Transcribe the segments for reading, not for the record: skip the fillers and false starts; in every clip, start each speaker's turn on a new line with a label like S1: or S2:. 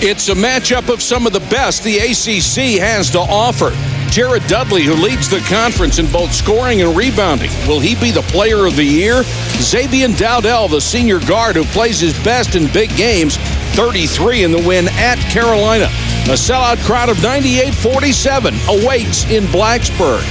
S1: It's a matchup of some of the best the ACC has to offer. Jared Dudley, who leads the conference in both scoring and rebounding. Will he be the player of the year? Xavier Dowdell, the senior guard who plays his best in big games, 33 in the win at Carolina. A sellout crowd of 98-47 awaits in Blacksburg.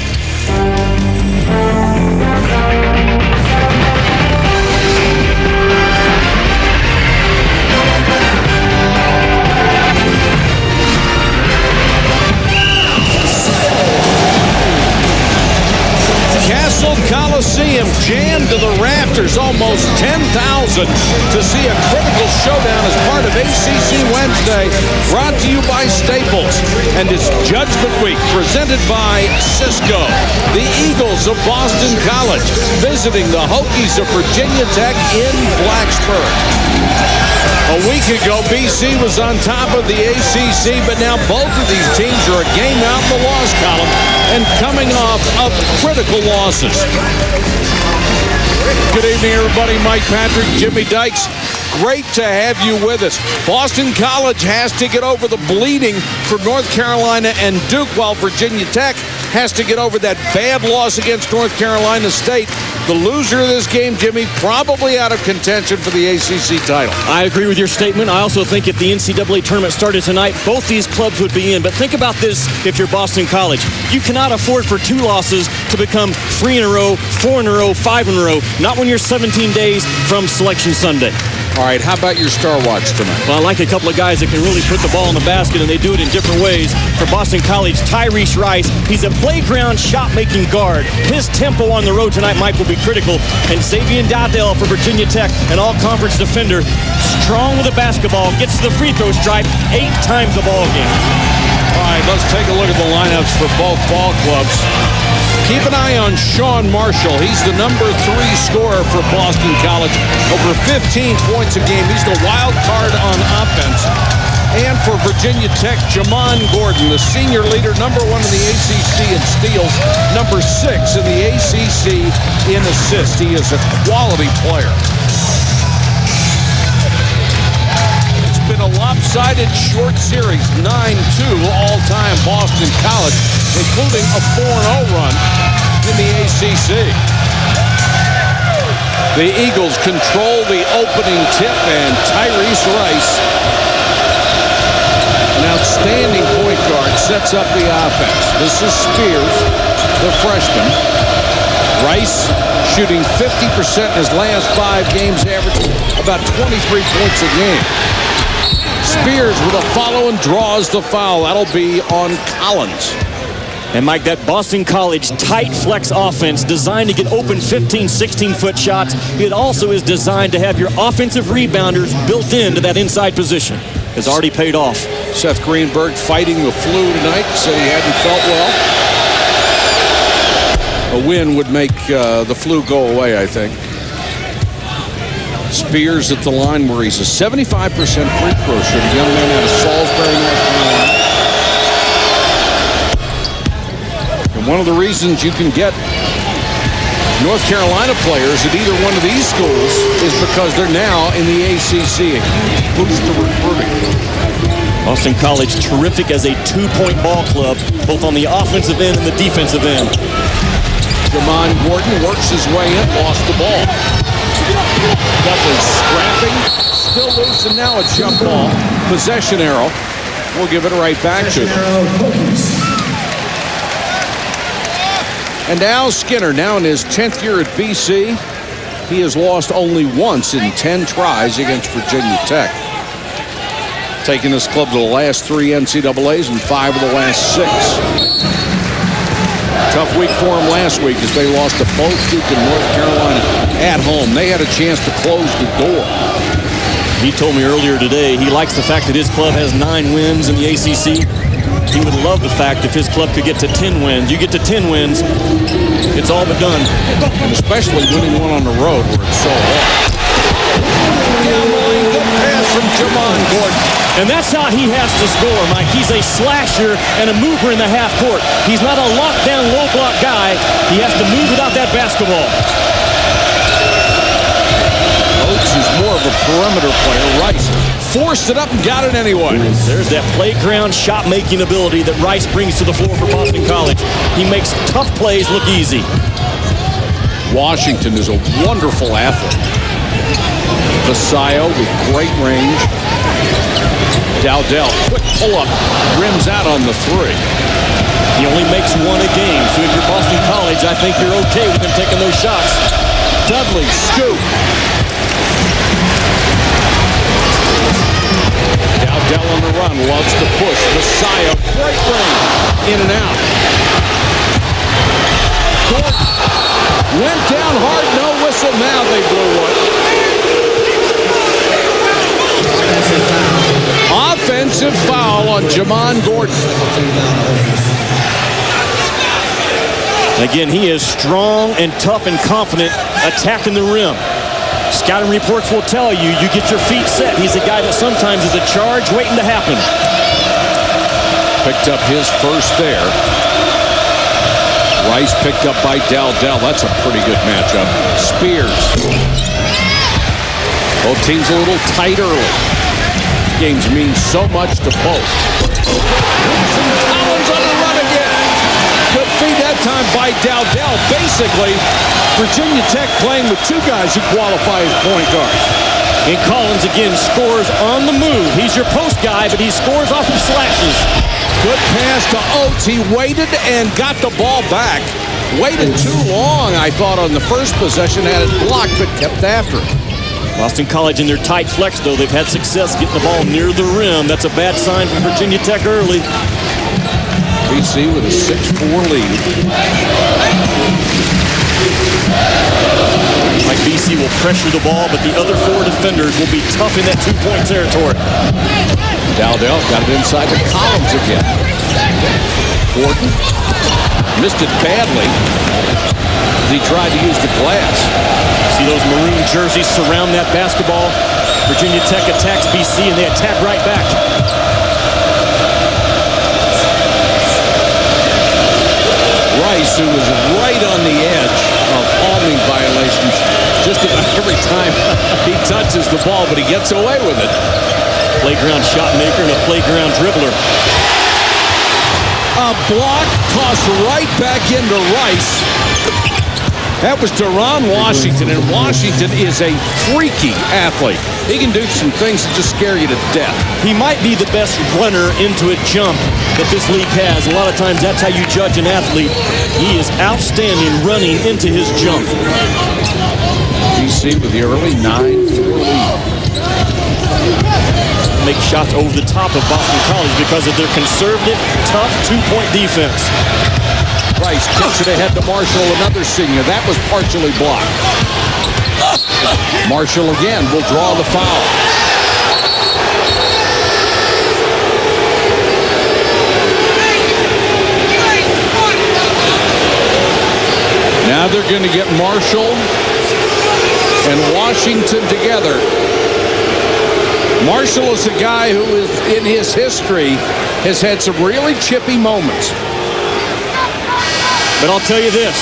S1: Castle Coliseum jammed to the rafters, almost 10,000 to see a critical showdown as part of ACC Wednesday, brought to you by Staples. And it's Judgment Week, presented by Cisco. The Eagles of Boston College visiting the Hokies of Virginia Tech in Blacksburg. A week ago, BC was on top of the ACC, but now both of these teams are a game out in the loss column and coming off of critical losses. Good evening, everybody. Mike Patrick, Jimmy Dykes. Great to have you with us. Boston College has to get over the bleeding for North Carolina and Duke, while Virginia Tech has to get over that bad loss against North Carolina State. The loser of this game, Jimmy, probably out of contention for the ACC title.
S2: I agree with your statement. I also think if the NCAA tournament started tonight, both these clubs would be in. But think about this if you're Boston College. You cannot afford for 2 losses to become 3 in a row, 4 in a row, 5 in a row. Not when you're 17 days from Selection Sunday.
S1: All right, how about your star watch tonight?
S2: Well, I like a couple of guys that can really put the ball in the basket, and they do it in different ways. For Boston College, Tyrese Rice, he's a playground shot-making guard. His tempo on the road tonight, Mike, will be critical. And Xavier Dowdell for Virginia Tech, an all-conference defender, strong with the basketball, gets to the free throw stripe 8 times a ball game.
S1: All right, let's take a look at the lineups for both ball clubs. Keep an eye on Sean Marshall. He's the number 3 scorer for Boston College. Over 15 points a game. He's the wild card on offense. And for Virginia Tech, Jamon Gordon, the senior leader, number 1 in the ACC in steals, number 6 in the ACC in assists. He is a quality player. It's been a lopsided short series, 9-2 all-time Boston College, including a 4-0 run in the ACC. The Eagles control the opening tip, and Tyrese Rice, an outstanding point guard, sets up the offense. This is Spears, the freshman. Rice shooting 50% in his last 5 games, averaging about 23 points a game. Spears with a follow and draws the foul. That'll be on Collins.
S2: And Mike, that Boston College tight flex offense designed to get open 15, 16-foot shots. It also is designed to have your offensive rebounders built into that inside position. It's already paid off.
S1: Seth Greenberg fighting the flu tonight, said he hadn't felt well. A win would make the flu go away, I think. Spears at the line where he's a 75% free throw shooter. Young man out of Salisbury, North Carolina. And one of the reasons you can get North Carolina players at either one of these schools is because they're now in the ACC. A huge boost to recruiting.
S2: Boston College terrific as a 2-point ball club, both on the offensive end and the defensive end.
S1: Jamon Gordon works his way in, lost the ball. Dudley scrapping, still loose, and now a jump ball. Possession arrow. We'll give it right back to them. And Al Skinner, now in his 10th year at BC, he has lost only once in 10 tries against Virginia Tech. Taking this club to the last 3 NCAAs and 5 of the last 6. Tough week for him last week as they lost to both Duke and North Carolina at home. They had a chance to close the door.
S2: He told me earlier today he likes the fact that his club has 9 wins in the ACC. He would love the fact if his club could get to 10 wins. You get to 10 wins, it's all but done.
S1: And especially winning one on the road where it's so hard. Down the lane, good pass from Jamon Gordon.
S2: And that's how he has to score, Mike. He's a slasher and a mover in the half court. He's not a lockdown, low block guy. He has to move without that basketball.
S1: Oates is more of a perimeter player. Rice forced it up and got it anyway.
S2: There's that playground shot-making ability that Rice brings to the floor for Boston College. He makes tough plays look easy.
S1: Washington is a wonderful athlete. Vasayo with great range. Dowdell, quick pull-up, rims out on the three.
S2: He only makes one a game, so if you're Boston College, I think you're okay with him taking those shots.
S1: Dudley, scoop. Dowdell on the run, loves to push. Vasayo, great range, in and out. Gordon went down hard, no whistle. Now they blew one. Offensive foul on Jamon Gordon.
S2: Again, he is strong and tough and confident attacking the rim. Scouting reports will tell you, you get your feet set. He's a guy that sometimes is a charge waiting to happen.
S1: Picked up his first there. Rice picked up by Dowdell. That's a pretty good matchup. Spears. Both teams a little tight early. Games mean so much to both. Collins on the run again. Good feed that time by Dowdell. Basically, Virginia Tech playing with two guys who qualify as point guards.
S2: And Collins again scores on the move. He's your post guy, but he scores off of slashes.
S1: Good pass to Oates. He waited and got the ball back. Waited too long, I thought, on the first possession. Had it blocked, but kept after it.
S2: Boston College in their tight flex, though, they've had success getting the ball near the rim. That's a bad sign for Virginia Tech early.
S1: BC with a 6-4 lead.
S2: Like BC will pressure the ball, but the other four defenders will be tough in that two-point territory.
S1: Dowdell got it inside the Collins again. Gordon missed it badly. He tried to use the glass.
S2: See those maroon jerseys surround that basketball. Virginia Tech attacks BC, and they attack right back.
S1: Rice, who was right on the edge of palming violations just about every time he touches the ball, but he gets away with it.
S2: Playground shot maker and a playground dribbler.
S1: A block tossed right back into Rice. That was Deron Washington, and Washington is a freaky athlete. He can do some things that just scare you to death.
S2: He might be the best runner into a jump that this league has. A lot of times that's how you judge an athlete. He is outstanding running into his jump.
S1: BC with the early 9-4 lead.
S2: Make shots over the top of Boston College because of their conservative, tough two-point defense.
S1: Rice kicks it ahead to Marshall, another senior. That was partially blocked. Marshall again will draw the foul. Now they're going to get Marshall and Washington together. Marshall is a guy who is, in his history, has had some really chippy moments.
S2: But I'll tell you this,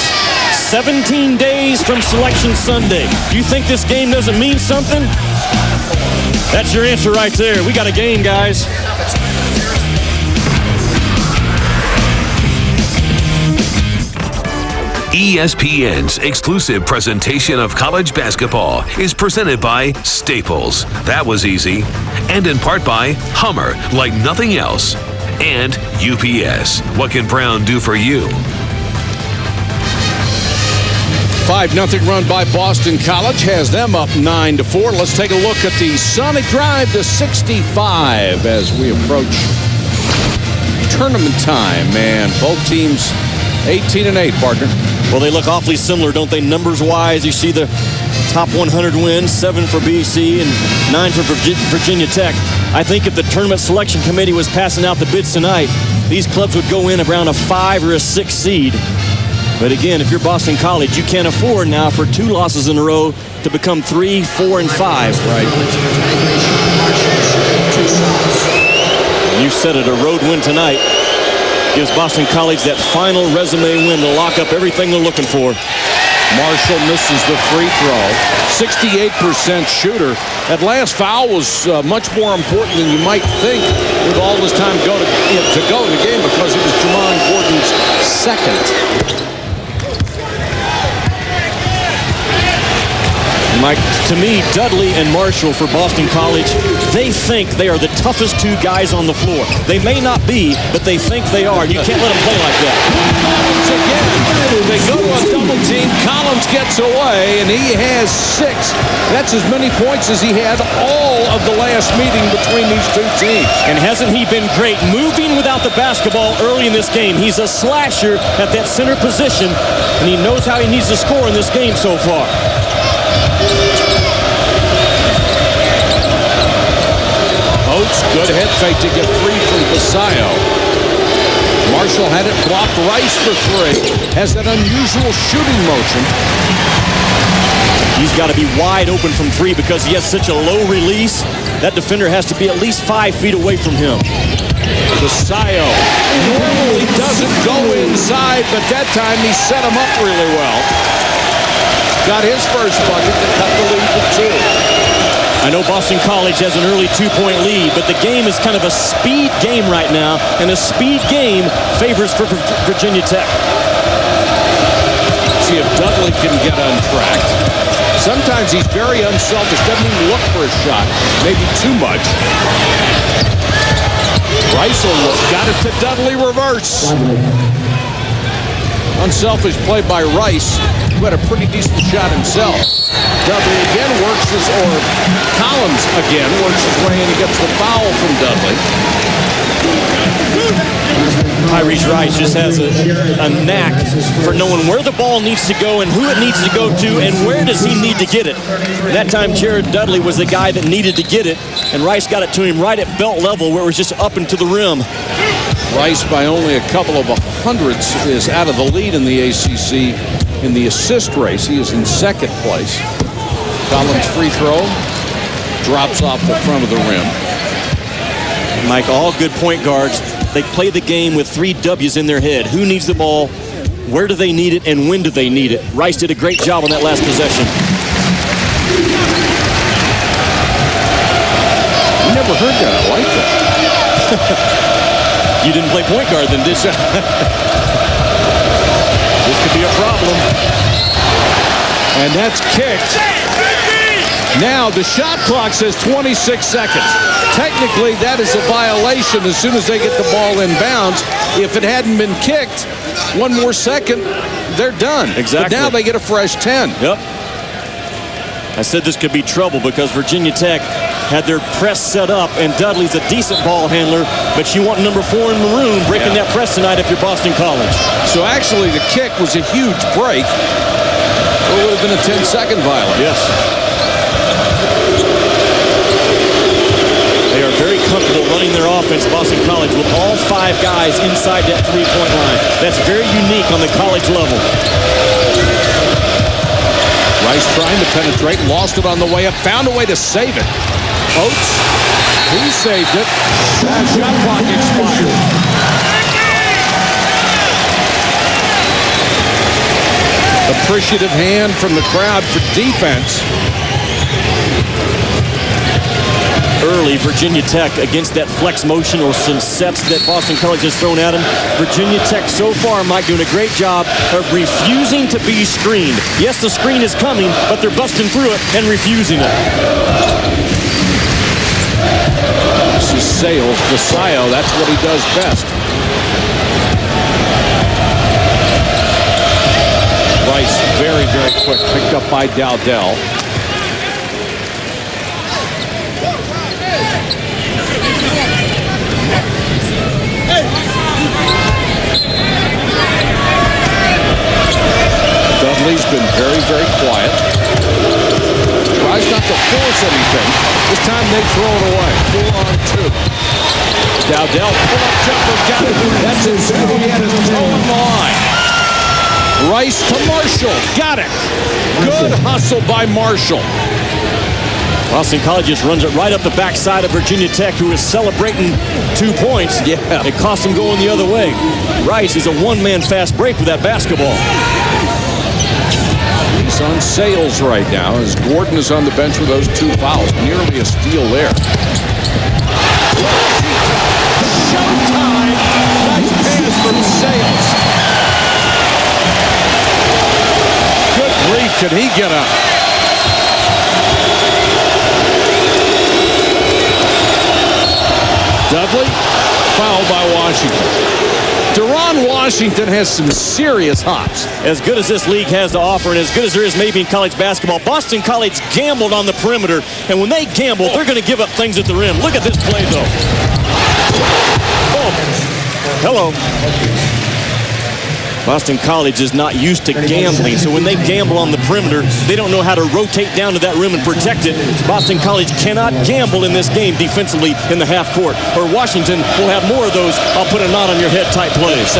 S2: 17 days from Selection Sunday. Do you think this game doesn't mean something? That's your answer right there. We got a game, guys.
S3: ESPN's exclusive presentation of college basketball is presented by Staples. That was easy. And in part by Hummer, like nothing else. And UPS. What can Brown do for you?
S1: 5-0 run by Boston College has them up 9-4. Let's take a look at the Sonic Drive to 65 as we approach tournament time. Man, both teams 18-8, partner.
S2: Well, they look awfully similar, don't they, numbers-wise? You see the top 100 wins, 7 for BC and 9 for Virginia Tech. I think if the Tournament Selection Committee was passing out the bids tonight, these clubs would go in around a 5 or a 6 seed. But again, if you're Boston College, you can't afford now for 2 losses in a row to become 3, 4, and 5.
S1: Right.
S2: You said it, a road win tonight gives Boston College that final resume win to lock up everything they're looking for.
S1: Marshall misses the free throw. 68% shooter. That last foul was much more important than you might think with all this time to go in the game, because it was Jamon Gordon's second.
S2: Mike, to me, Dudley and Marshall for Boston College, they think they are the toughest two guys on the floor. They may not be, but they think they are. You can't let them play like that.
S1: Once again, they go to a double team. Collins gets away, and he has 6. That's as many points as he had all of the last meeting between these two teams.
S2: And hasn't he been great moving without the basketball early in this game? He's a slasher at that center position, and he knows how he needs to score in this game so far.
S1: Oates, good head fake to get free from Basayo. Marshall had it blocked. Rice for 3. Has that unusual shooting motion.
S2: He's got to be wide open from 3 because he has such a low release. That defender has to be at least 5 feet away from him.
S1: Basayo normally doesn't go inside, but that time he set him up really well. Got his first bucket to cut the lead to 2.
S2: I know Boston College has an early 2-point lead, but the game is kind of a speed game right now, and a speed game favors for Virginia Tech.
S1: See if Dudley can get untracked. Sometimes he's very unselfish, doesn't even look for a shot, maybe too much. Rice will look, got it to Dudley, reverse. Unselfish play by Rice, who had a pretty decent shot himself. Dudley again Collins again works his way in and gets the foul from Dudley.
S2: Tyrese Rice just has a knack for knowing where the ball needs to go and who it needs to go to and where does he need to get it. That time Jared Dudley was the guy that needed to get it, and Rice got it to him right at belt level where it was just up and to the rim.
S1: Rice, by only a couple of hundredths, is out of the lead in the ACC in the assist race. He is in second place. Collins' free throw drops off the front of the rim.
S2: Mike, all good point guards, they play the game with 3 W's in their head. Who needs the ball, where do they need it, and when do they need it? Rice did a great job on that last possession.
S1: I never heard that. I like that.
S2: You didn't play point guard then, did you? This could be a problem.
S1: And that's kicked. Now the shot clock says 26 seconds. Technically, that is a violation as soon as they get the ball in bounds. If it hadn't been kicked, 1 more second, they're done.
S2: Exactly.
S1: But now they get a fresh 10.
S2: Yep. I said this could be trouble because Virginia Tech had their press set up, and Dudley's a decent ball handler, but you want number 4 in maroon breaking that press tonight if you're Boston College.
S1: So actually the kick was a huge break. It would have been a 10-second violation.
S2: Yes. They are very comfortable running their offense, Boston College, with all 5 guys inside that 3-point line. That's very unique on the college level.
S1: Rice trying to penetrate, lost it on the way up, found a way to save it. Oates, he saved it. Shot clock expired. Appreciative hand from the crowd for defense.
S2: Early, Virginia Tech against that flex motion or some sets that Boston College has thrown at them. Virginia Tech so far, Mike, doing a great job of refusing to be screened. Yes, the screen is coming, but they're busting through it and refusing it.
S1: This is Sales, Basayo, that's what he does best. Rice, very, very quick, picked up by Dowdell. Dudley's been very, very quiet. Tries not to force anything. This time they throw it away. 4-on-2. Dowdell, pull-up jumper, got it. That's it. He had his toe on the line. Rice to Marshall, got it. Good hustle by Marshall.
S2: Boston College just runs it right up the backside of Virginia Tech, who is celebrating 2 points.
S1: Yeah.
S2: It cost him going the other way. Rice is a one-man fast break with that basketball.
S1: is on Sales right now as Gordon is on the bench with those 2 fouls. Nearly a steal there. Showtime! Nice pass from Sales. Good grief, can he get up? Dudley, fouled by Washington. Deron Washington has some serious hops.
S2: As good as this league has to offer and as good as there is maybe in college basketball, Boston College gambled on the perimeter, and when they gamble, they're going to give up things at the rim. Look at this play, though. Oh. Hello. Boston College is not used to gambling, so when they gamble on the perimeter, they don't know how to rotate down to that rim and protect it. Boston College cannot gamble in this game defensively in the half court, or Washington will have more of those "I'll put a knot on your head" type plays.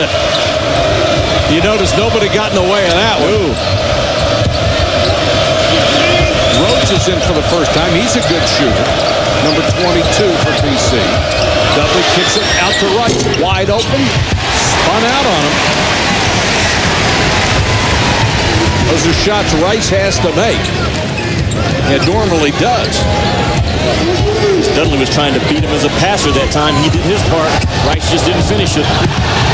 S1: You notice nobody got in the way of that one.
S2: Ooh.
S1: Rhodes is in for the first time. He's a good shooter. Number 22 for BC. Dudley kicks it out to right. Wide open. Spun out on him. Those are shots Rice has to make. It normally does.
S2: Dudley was trying to beat him as a passer that time. He did his part. Rice just didn't finish it.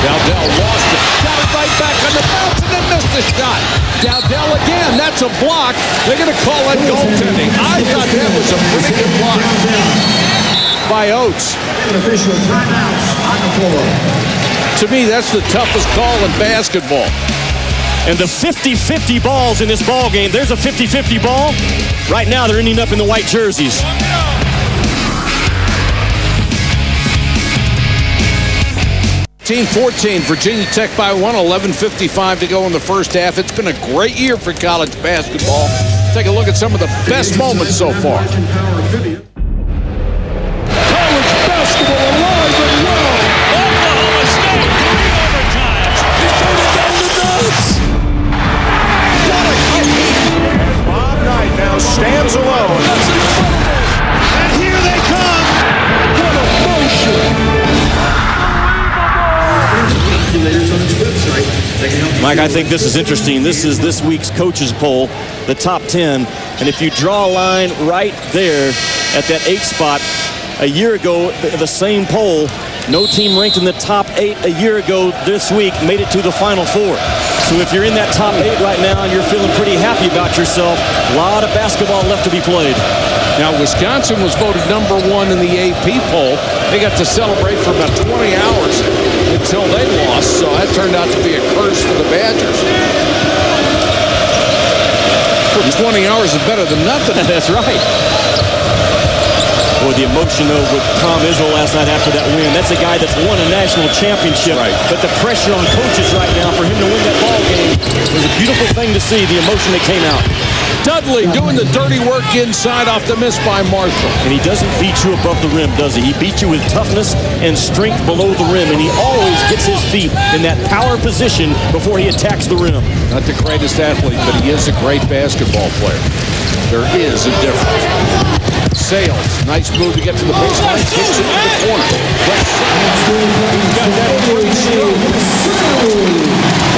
S1: Dowdell lost it. Got it right back on the bounce and then missed the shot. Dowdell again. That's a block. They're going to call that goaltending. I thought that was a pretty good block by Oates.
S4: Official timeouts on the floor.
S1: To me, that's the toughest call in basketball.
S2: And the 50-50 balls in this ball game. There's a 50-50 ball. Right now, they're ending up in the white jerseys.
S1: Team 14, Virginia Tech by 1, 11:55 to go in the first half. It's been a great year for college basketball. Take a look at some of the best moments so far. College basketball alive and well.
S5: Oklahoma State, 3 overtimes. He's turning down the nuts.
S1: What a hit!
S5: Bob Knight now stands alone. That's incredible. And here they come. What a motion.
S2: Mike, I think this is interesting. This is this week's coaches poll, the top 10. And if you draw a line right there at that 8 spot, a year ago, the same poll, no team ranked in the top 8 a year ago this week made it to the Final Four. So if you're in that top 8 right now and you're feeling pretty happy about yourself, a lot of basketball left to be played.
S1: Now, Wisconsin was voted number 1 in the AP poll. They got to celebrate for about 20 hours until they lost, so that turned out to be a curse for the Badgers. 20 hours is better than nothing.
S2: That's right. Boy, the emotion, though, with Tom Izzo last night after that win. That's a guy that's won a national championship.
S1: Right.
S2: But the pressure on coaches right now for him to win that ball game was a beautiful thing to see, the emotion that came out.
S1: Dudley doing the dirty work inside off the miss by Marshall.
S2: And he doesn't beat you above the rim, does he? He beats you with toughness and strength below the rim, and he always gets his feet in that power position before he attacks the rim.
S1: Not the greatest athlete, but he is a great basketball player. There is a difference. Sales, nice move to get to the baseline, kicks it to the corner.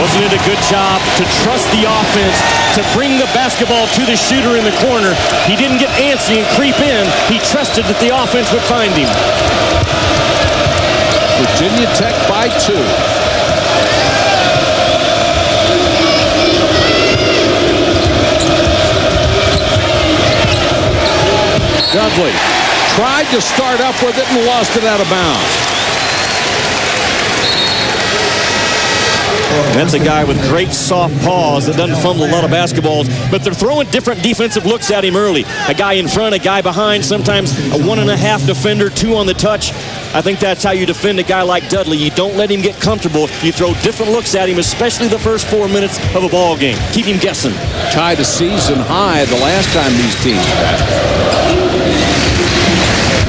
S2: Wasn't it a good job to trust the offense to bring the basketball to the shooter in the corner? He didn't get antsy and creep in. He trusted that the offense would find him.
S1: Virginia Tech by 2. Dudley tried to start up with it and lost it out of bounds.
S2: That's a guy with great soft paws that doesn't fumble a lot of basketballs, but they're throwing different defensive looks at him early. A guy in front, a guy behind, sometimes a 1.5 defender, 2 on the touch. I think that's how you defend a guy like Dudley. You don't let him get comfortable. You throw different looks at him, especially the first 4 minutes of a ball game. Keep him guessing.
S1: Tied a season high the last time these teams met.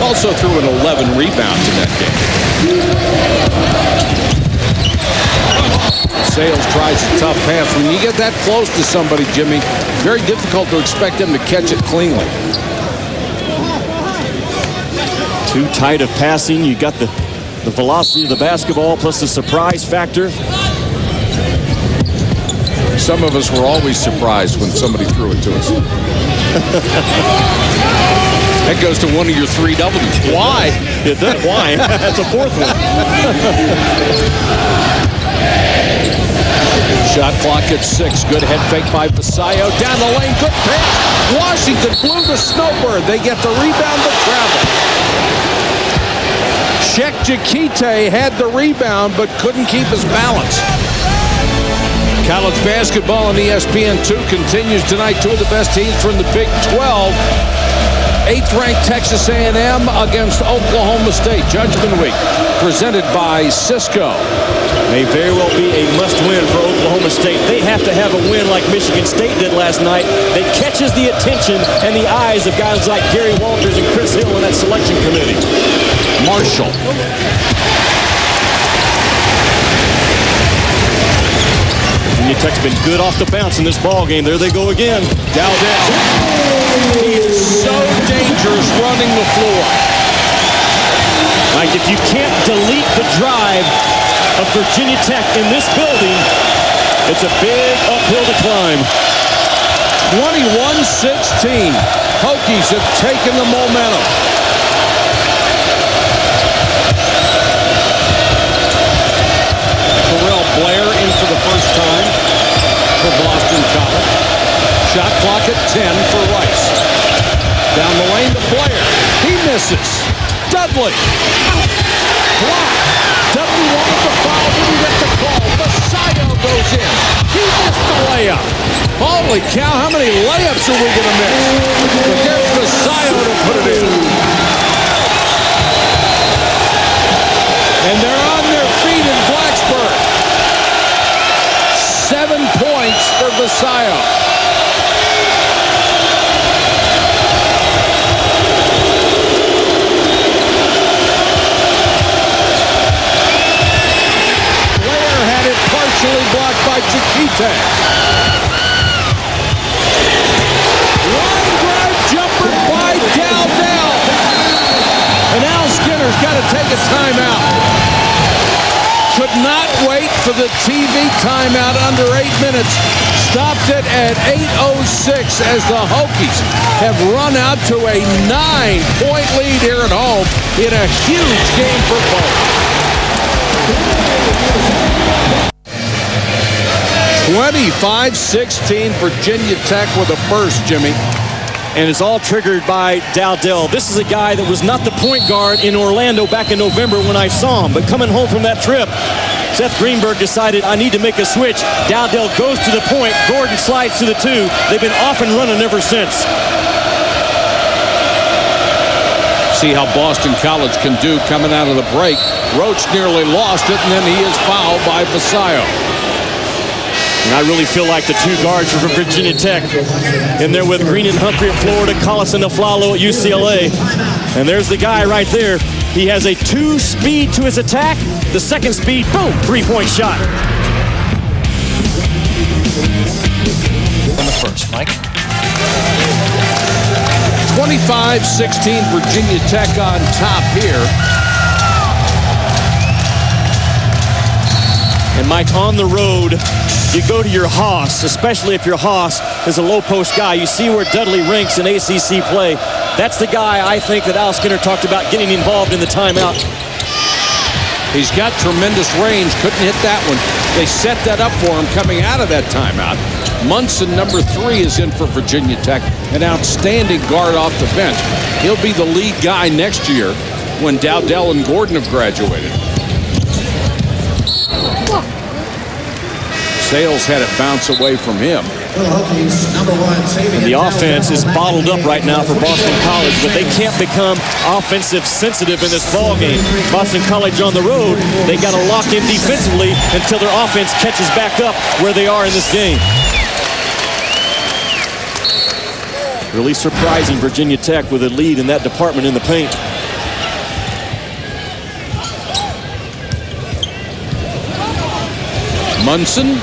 S1: Also threw in 11 rebounds in that game. Sales tries a tough pass. When you get that close to somebody, Jimmy, very difficult to expect them to catch it cleanly.
S2: Too tight of passing. You got the velocity of the basketball plus the surprise factor.
S1: Some of us were always surprised when somebody threw it to us. That goes to one of your three W's. Why?
S2: It does. Why? That's a fourth one.
S1: Shot clock at 6. Good head fake by Vasallo. Down the lane. Good pitch. Washington blew the snowbird. They get the rebound but travel. Shek Jakite had the rebound but couldn't keep his balance. College basketball on ESPN2 continues tonight. Two of the best teams from the Big 12. 8th-ranked Texas A&M against Oklahoma State. Judgment Week presented by Cisco.
S2: May very well be a must-win for Oklahoma State. They have to have a win like Michigan State did last night that catches the attention and the eyes of guys like Gary Walters and Chris Hill in that selection committee.
S1: Marshall.
S2: Virginia Tech's been good off the bounce in this ball game. There they go again.
S1: Dowdell. He is so dangerous running the floor.
S2: Like, if you can't delete the drive of Virginia Tech in this building, it's a big uphill to climb.
S1: 21-16. Hokies have taken the momentum. Terrell Blair in for the first time for Boston College. Shot clock at 10 for Rice. Down the lane to Blair. He misses. Dudley. Blocked. Dudley wanted the foul. Didn't get the call. Vasallo goes in. He missed the layup. Holy cow, how many layups are we going to miss? But there's Vasallo to put it in. And they're on their feet in Blacksburg. 7 points for Vasallo. Partially blocked by Jakite. Long drive jumper by Dowdell. And Al Skinner's got to take a timeout. Could not wait for the TV timeout under 8 minutes. Stopped it at 8:06 as the Hokies have run out to a 9-point lead here at home in a huge game for both. 25-16, Virginia Tech with a burst, Jimmy.
S2: And it's all triggered by Dowdell. This is a guy that was not the point guard in Orlando back in November when I saw him. But coming home from that trip, Seth Greenberg decided, I need to make a switch. Dowdell goes to the point. Gordon slides to the 2. They've been off and running ever since.
S1: See how Boston College can do coming out of the break. Roach nearly lost it, and then he is fouled by Vasallo.
S2: And I really feel like the 2 guards are from Virginia Tech. In there with Green and Humphrey at Florida, Collison and Aflalo at UCLA. And there's the guy right there. He has a 2 speed to his attack. The second speed, boom, 3-point shot.
S6: In the first, Mike.
S1: 25-16, Virginia Tech on top here.
S2: And Mike, on the road, you go to your Haas, especially if your Haas is a low-post guy. You see where Dudley ranks in ACC play. That's the guy I think that Al Skinner talked about getting involved in the timeout.
S1: He's got tremendous range. Couldn't hit that one. They set that up for him coming out of that timeout. Munson, number 3, is in for Virginia Tech. An outstanding guard off the bench. He'll be the lead guy next year when Dowdell and Gordon have graduated. Sales had it bounce away from him.
S2: And the offense is bottled up right now for Boston College, but they can't become offensive sensitive in this ball game. Boston College on the road, they got to lock in defensively until their offense catches back up where they are in this game. Really surprising Virginia Tech with a lead in that department in the paint.
S1: Munson.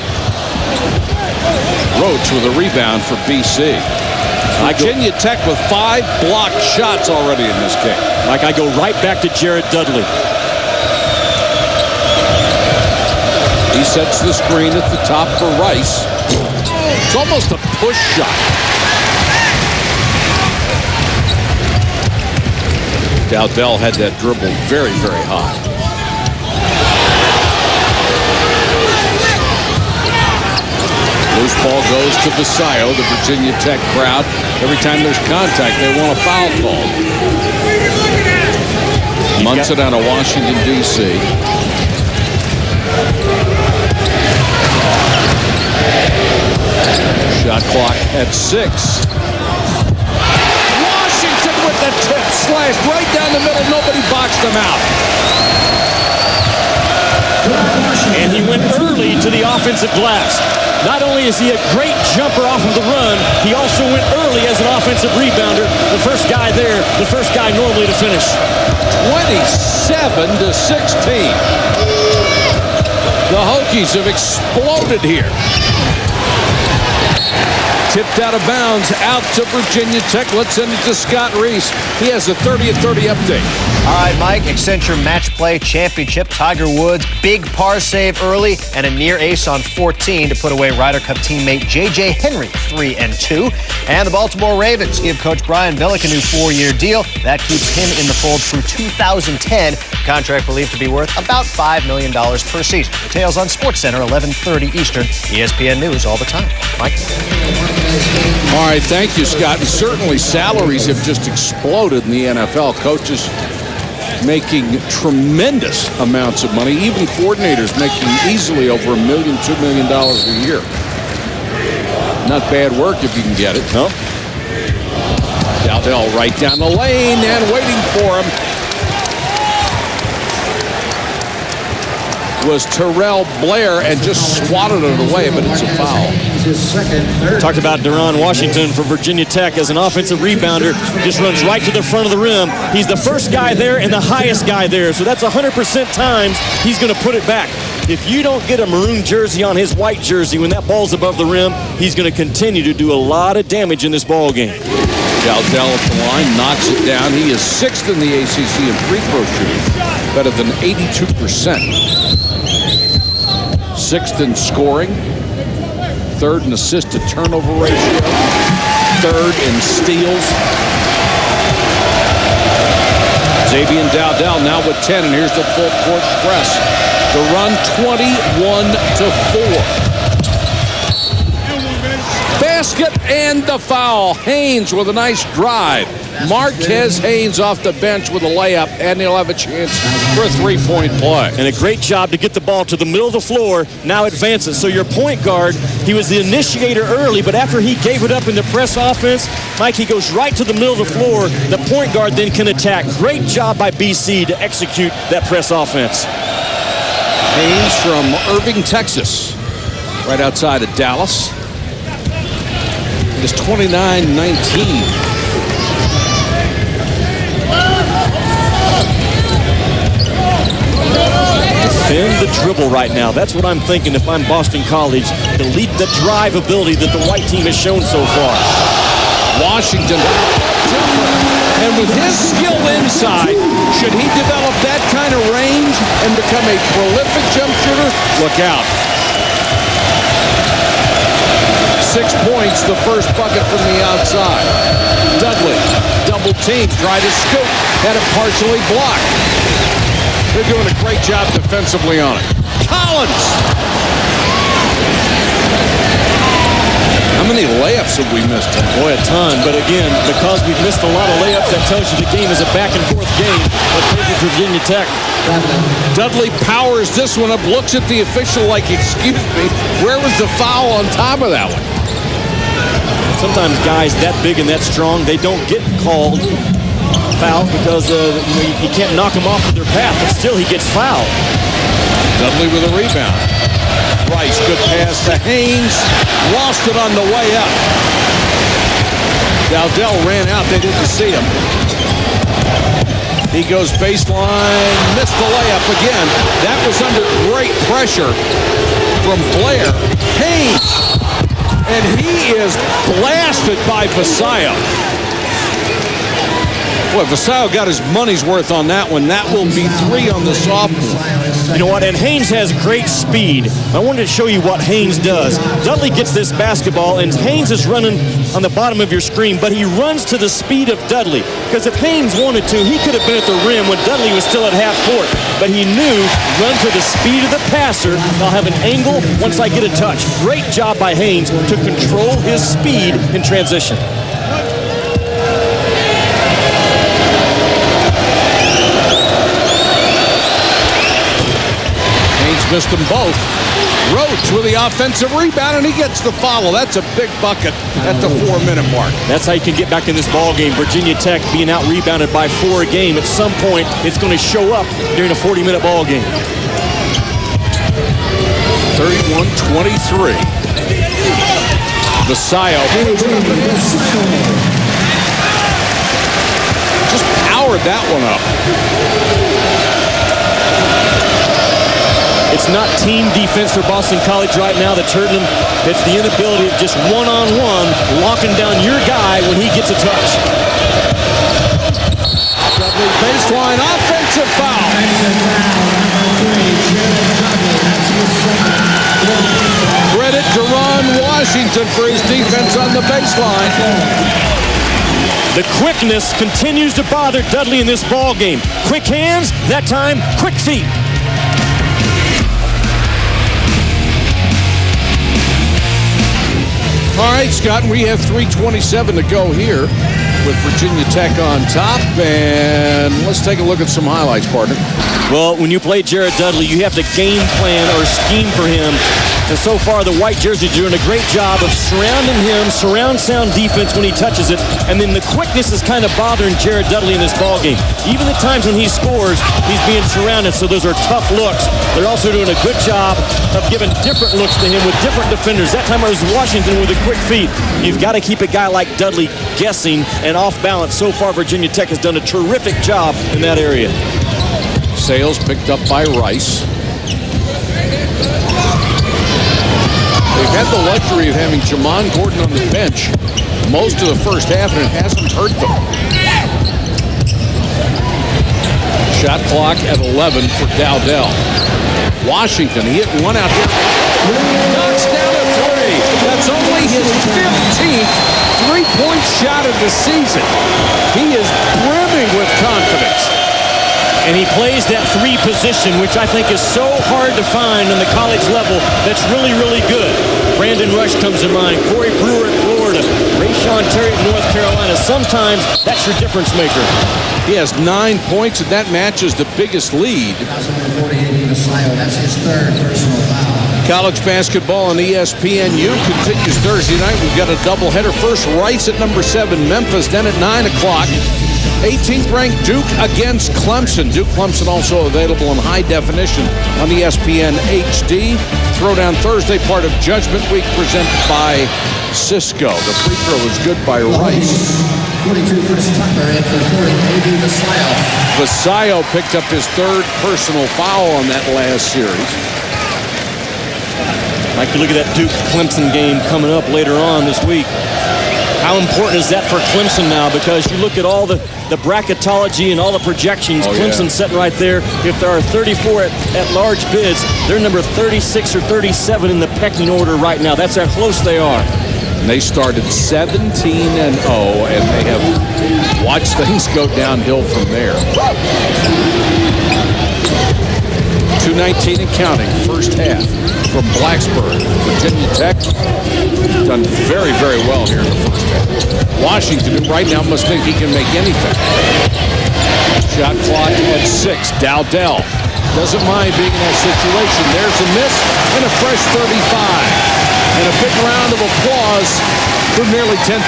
S1: Roach with a rebound for BC. Virginia Tech with 5 blocked shots already in this game.
S2: Like, I go right back to Jared Dudley.
S1: He's sets the screen at the top for Rice. It's almost a push shot. Dowdell had that dribble very, very high. Loose ball goes to Vasallo, the Virginia Tech crowd. Every time there's contact, they want a foul call. Munson out of Washington, D.C. Shot clock at 6. Washington with the tip slash right down the middle. Nobody boxed him out.
S2: And he went early to the offensive glass. Not only is he a great jumper off of the run, he also went early as an offensive rebounder. The first guy there, the first guy normally to finish.
S1: 27-16. The Hokies have exploded here. Tipped out of bounds, out to Virginia Tech. Let's send it to Scott Reese. He has a 30-30 update.
S6: All right, Mike, Accenture Match Play Championship. Tiger Woods, big par save early and a near ace on 14 to put away Ryder Cup teammate J.J. Henry, 3-2. And the Baltimore Ravens give Coach Brian Billick a new 4-year deal. That keeps him in the fold through 2010. Contract believed to be worth about $5 million per season. Details on SportsCenter, 11:30 Eastern. ESPN News all the time. Mike?
S1: All right, thank you, Scott. And certainly salaries have just exploded in the NFL. Coaches making tremendous amounts of money. Even coordinators making easily over $1 million, $2 million a year. Not bad work if you can get it.
S2: No.
S1: Dowdell right down the lane and waiting for him was Terrell Blair and just swatted it away, but it's a foul.
S2: Talked about Deron Washington for Virginia Tech as an offensive rebounder. Just runs right to the front of the rim. He's the first guy there and the highest guy there. So that's 100% times he's going to put it back. If you don't get a maroon jersey on his white jersey when that ball's above the rim, he's going to continue to do a lot of damage in this ball game.
S1: Dowdell at the line knocks it down. He is 6th in the ACC in free throw shooting, better than 82%. 6th in scoring, 3rd in assist to turnover ratio, 3rd in steals. Xavier Dowdell now with 10, and here's the full court press. The run 21-4. Basket and the foul. Haynes with a nice drive. Marquez Haynes off the bench with a layup, and he'll have a chance for a three-point play.
S2: And a great job to get the ball to the middle of the floor, now advances. So your point guard, he was the initiator early, but after he gave it up in the press offense, Mike, he goes right to the middle of the floor. The point guard then can attack. Great job by BC to execute that press offense.
S1: Haynes from Irving, Texas, right outside of Dallas. It is 29-19.
S2: Defend the dribble right now. That's what I'm thinking if I'm Boston College. The drive ability that the white team has shown so far.
S1: Washington. And with his skill inside, should he develop that kind of range and become a prolific jump shooter? Look out. 6 points, the first bucket from the outside. Dudley, double team, tried to scoop, had it partially blocked. They're doing a great job defensively on it. Collins! How many layups have we missed?
S2: Boy, a ton. But again, because we've missed a lot of layups, that tells you the game is a back-and-forth game. But maybe Virginia Tech.
S1: Dudley powers this one up, looks at the official like, excuse me, where was the foul on top of that one?
S2: Sometimes guys that big and that strong, they don't get called foul because you can't knock them off of their path, but still he gets fouled.
S1: Dudley with a rebound. Rice, good pass to Haynes. Lost it on the way up. Dowdell ran out. They didn't see him. He goes baseline. Missed the layup again. That was under great pressure from Blair. Haynes. And he is blasted by Vasallo. Well, Vasallo got his money's worth on that one. That will be 3 on the sophomore.
S2: You know what? And Haynes has great speed. I wanted to show you what Haynes does. Dudley gets this basketball, and Haynes is running on the bottom of your screen, but he runs to the speed of Dudley. Because if Haynes wanted to, he could have been at the rim when Dudley was still at half court. But he knew, run to the speed of the passer. I'll have an angle once I get a touch. Great job by Haynes to control his speed in transition.
S1: Missed them both. Roach with the offensive rebound, and he gets the foul. That's a big bucket at the 4-minute mark.
S2: That's how you can get back in this ball game. Virginia Tech being out-rebounded by 4 a game. At some point, it's going to show up during a 40-minute ball game.
S1: 31-23. Vasallo just powered that one up.
S2: It's not team defense for Boston College right now that's hurting them. It's the inability of just one-on-one locking down your guy when he gets a touch.
S1: Dudley baseline offensive foul. Credit to Ron Washington for his defense on the baseline.
S2: The quickness continues to bother Dudley in this ball game. Quick hands, that time, quick feet.
S1: All right, Scott, we have 3:27 to go here with Virginia Tech on top, and let's take a look at some highlights, partner.
S2: Well, when you play Jared Dudley, you have to game plan or scheme for him. And so far, the white jerseys are doing a great job of surrounding him, surround sound defense when he touches it, and then the quickness is kind of bothering Jared Dudley in this ballgame. Even the times when he scores, he's being surrounded, so those are tough looks. They're also doing a good job of giving different looks to him with different defenders. That time it was Washington with a quick feet. You've got to keep a guy like Dudley guessing and off balance. So far, Virginia Tech has done a terrific job in that area.
S1: Sales picked up by Rice. They've had the luxury of having Jamon Gordon on the bench most of the first half, and it hasn't hurt them. Shot clock at 11 for Dowdell. Washington, he hit one out here. Knocks down a 3. That's only his 15th three-point shot of the season. He is brimming with confidence.
S2: And he plays that 3 position, which I think is so hard to find on the college level. That's really, really good. Brandon Rush comes to mind. Corey Brewer at Florida. Rayshon Terry at North Carolina. Sometimes that's your difference maker.
S1: He has 9 points, and that matches the biggest lead.
S4: That's his 3rd personal foul.
S1: College basketball on ESPNU continues Thursday night. We've got a doubleheader. First, Rice at number 7, Memphis. Then at 9 o'clock. 18th ranked Duke against Clemson. Duke Clemson also available in high definition on ESPN HD. Throwdown Thursday, part of Judgment Week, presented by Cisco. The free throw is good by Rice.
S4: 42 Chris Tucker in for 40. A.B. Vasallo.
S1: Vasallo picked up his 3rd personal foul on that last series.
S2: Like you look at that Duke-Clemson game coming up later on this week. How important is that for Clemson now? Because you look at all the bracketology and all the projections. Clemson's sitting right there. If there are 34 at large bids, they're number 36 or 37 in the pecking order right now. That's how close they are.
S1: And they started 17-0, and they have watched things go downhill from there. 2:19 and counting, first half from Blacksburg. Virginia Tech done very, very well here in the first half. Washington right now must think he can make anything. Shot clock at 6. Dowdell doesn't mind being in that situation. There's a miss and a fresh 35. And a big round of applause for nearly 10,000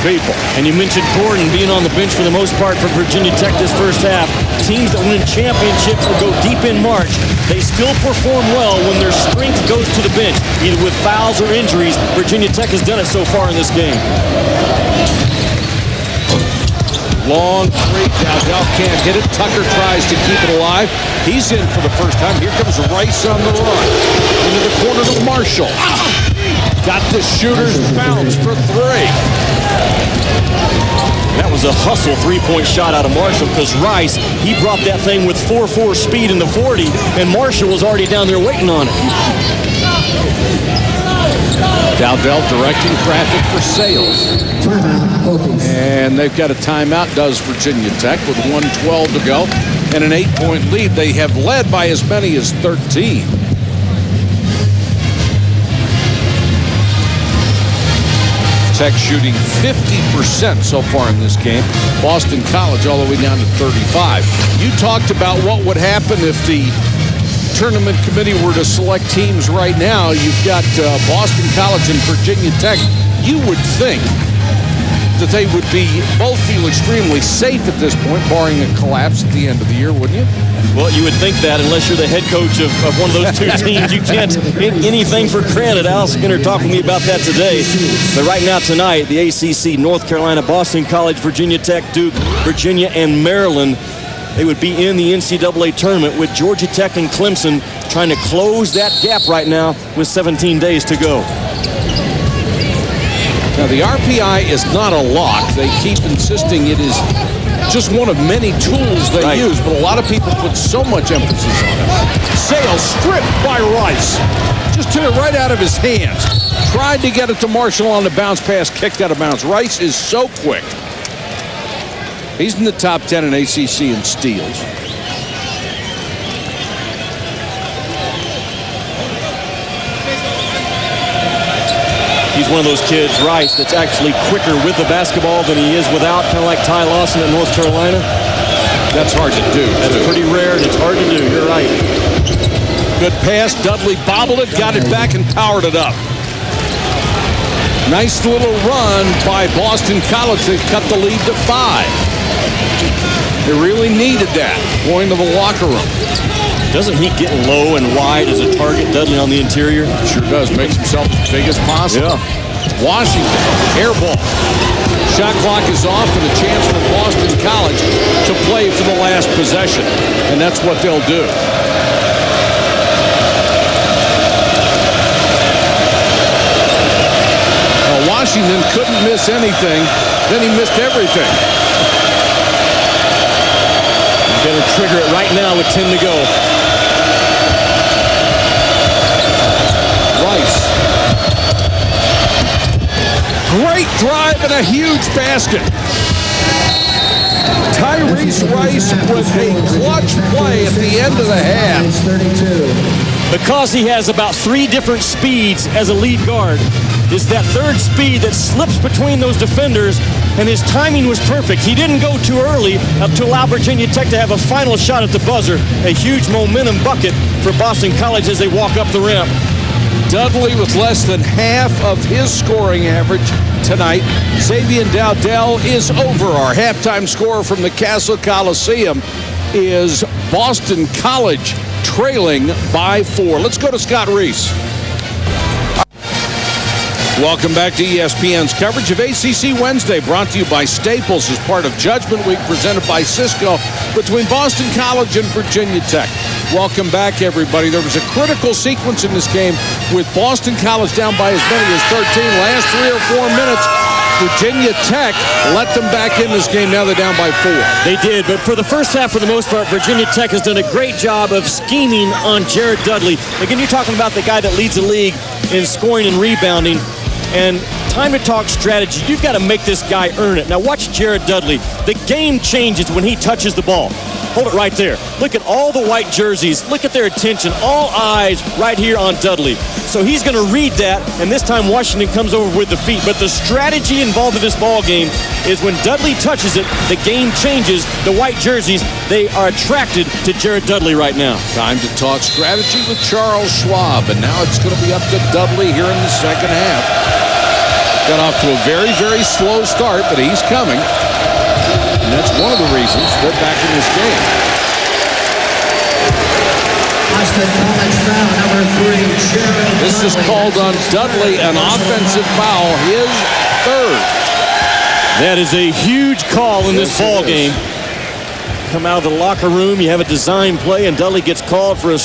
S1: people.
S2: And you mentioned Gordon being on the bench for the most part for Virginia Tech this first half. Teams that win championships will go deep in March. They still perform well when their strength goes to the bench, either with fouls or injuries. Virginia Tech has done it so far in this game.
S1: Long three. Dowdell can't hit it. Tucker tries to keep it alive. He's in for the first time. Here comes Rice on the run. Into the corner to Marshall. Got the shooter's bounce for 3.
S2: That was a hustle three-point shot out of Marshall because Rice, he brought that thing with 4.4 speed in the 40, and Marshall was already down there waiting on it.
S1: Dowdell directing traffic for Sales. And they've got a timeout, does Virginia Tech, with 1:12 to go and an 8-point lead. They have led by as many as 13. Tech shooting 50% so far in this game. Boston College all the way down to 35. You talked about what would happen if the tournament committee were to select teams right now. You've got Boston College and Virginia Tech. You would think that they would be both feel extremely safe at this point, barring a collapse at the end of the year, wouldn't you?
S2: Well, you would think that unless you're the head coach of one of those two teams. You can't take anything for granted. Al Skinner talked with me about that today. But right now tonight, the ACC, North Carolina, Boston College, Virginia Tech, Duke, Virginia, and Maryland, they would be in the NCAA tournament with Georgia Tech and Clemson trying to close that gap right now with 17 days to go.
S1: Now, the RPI is not a lock. They keep insisting it is just one of many tools they use, but a lot of people put so much emphasis on it. Sales stripped by Rice. Just took it right out of his hands. Tried to get it to Marshall on the bounce pass, kicked out of bounds. Rice is so quick. He's in the top 10 in ACC in steals.
S2: He's one of those kids, Rice, that's actually quicker with the basketball than he is without, kind of like Ty Lawson at North Carolina.
S1: That's hard to do.
S2: That's pretty rare, and it's hard to do. You're right.
S1: Good pass. Dudley bobbled it, got it back, and powered it up. Nice little run by Boston College to cut the lead to 5. They really needed that going to the locker room.
S2: Doesn't he get low and wide as a target, Dudley, on the interior?
S1: Sure does. Makes himself as big as possible.
S2: Yeah.
S1: Washington, air ball. Shot clock is off and a chance for Boston College to play for the last possession. And that's what they'll do. Washington couldn't miss anything. Then he missed everything.
S2: Going to trigger it right now with 10 to go.
S1: Rice. Great drive and a huge basket. Tyrese Rice with a clutch play at the end of the half.
S2: Because he has about 3 different speeds as a lead guard, is that third speed that slips between those defenders, and his timing was perfect. He didn't go too early to allow Virginia Tech to have a final shot at the buzzer. A huge momentum bucket for Boston College as they walk up the ramp.
S1: Dudley with less than half of his scoring average tonight. Xavier Dowdell is over. Our halftime score from the Castle Coliseum is Boston College trailing by 4. Let's go to Scott Reese. Welcome back to ESPN's coverage of ACC Wednesday, brought to you by Staples as part of Judgment Week, presented by Cisco, between Boston College and Virginia Tech. Welcome back, everybody. There was a critical sequence in this game with Boston College down by as many as 13. Last 3 or 4 minutes, Virginia Tech let them back in this game. Now they're down by 4.
S2: They did, but for the first half, for the most part, Virginia Tech has done a great job of scheming on Jared Dudley. Again, you're talking about the guy that leads the league in scoring and rebounding. And time to talk strategy. You've got to make this guy earn it. Now watch Jared Dudley. The game changes when he touches the ball. Hold it right there. Look at all the white jerseys. Look at their attention. All eyes right here on Dudley. So he's going to read that, and this time Washington comes over with the feet. But the strategy involved in this ball game is when Dudley touches it, the game changes. The white jerseys, they are attracted to Jared Dudley right now.
S1: Time to talk strategy with Charles Schwab, and now it's going to be up to Dudley here in the second half. Got off to a very, very slow start, but he's coming. And that's one of the reasons they're back in this game. This is called on Dudley, an offensive foul, his 3rd.
S2: That is a huge call in this ball game. Come out of the locker room, you have a design play, and Dudley gets called for a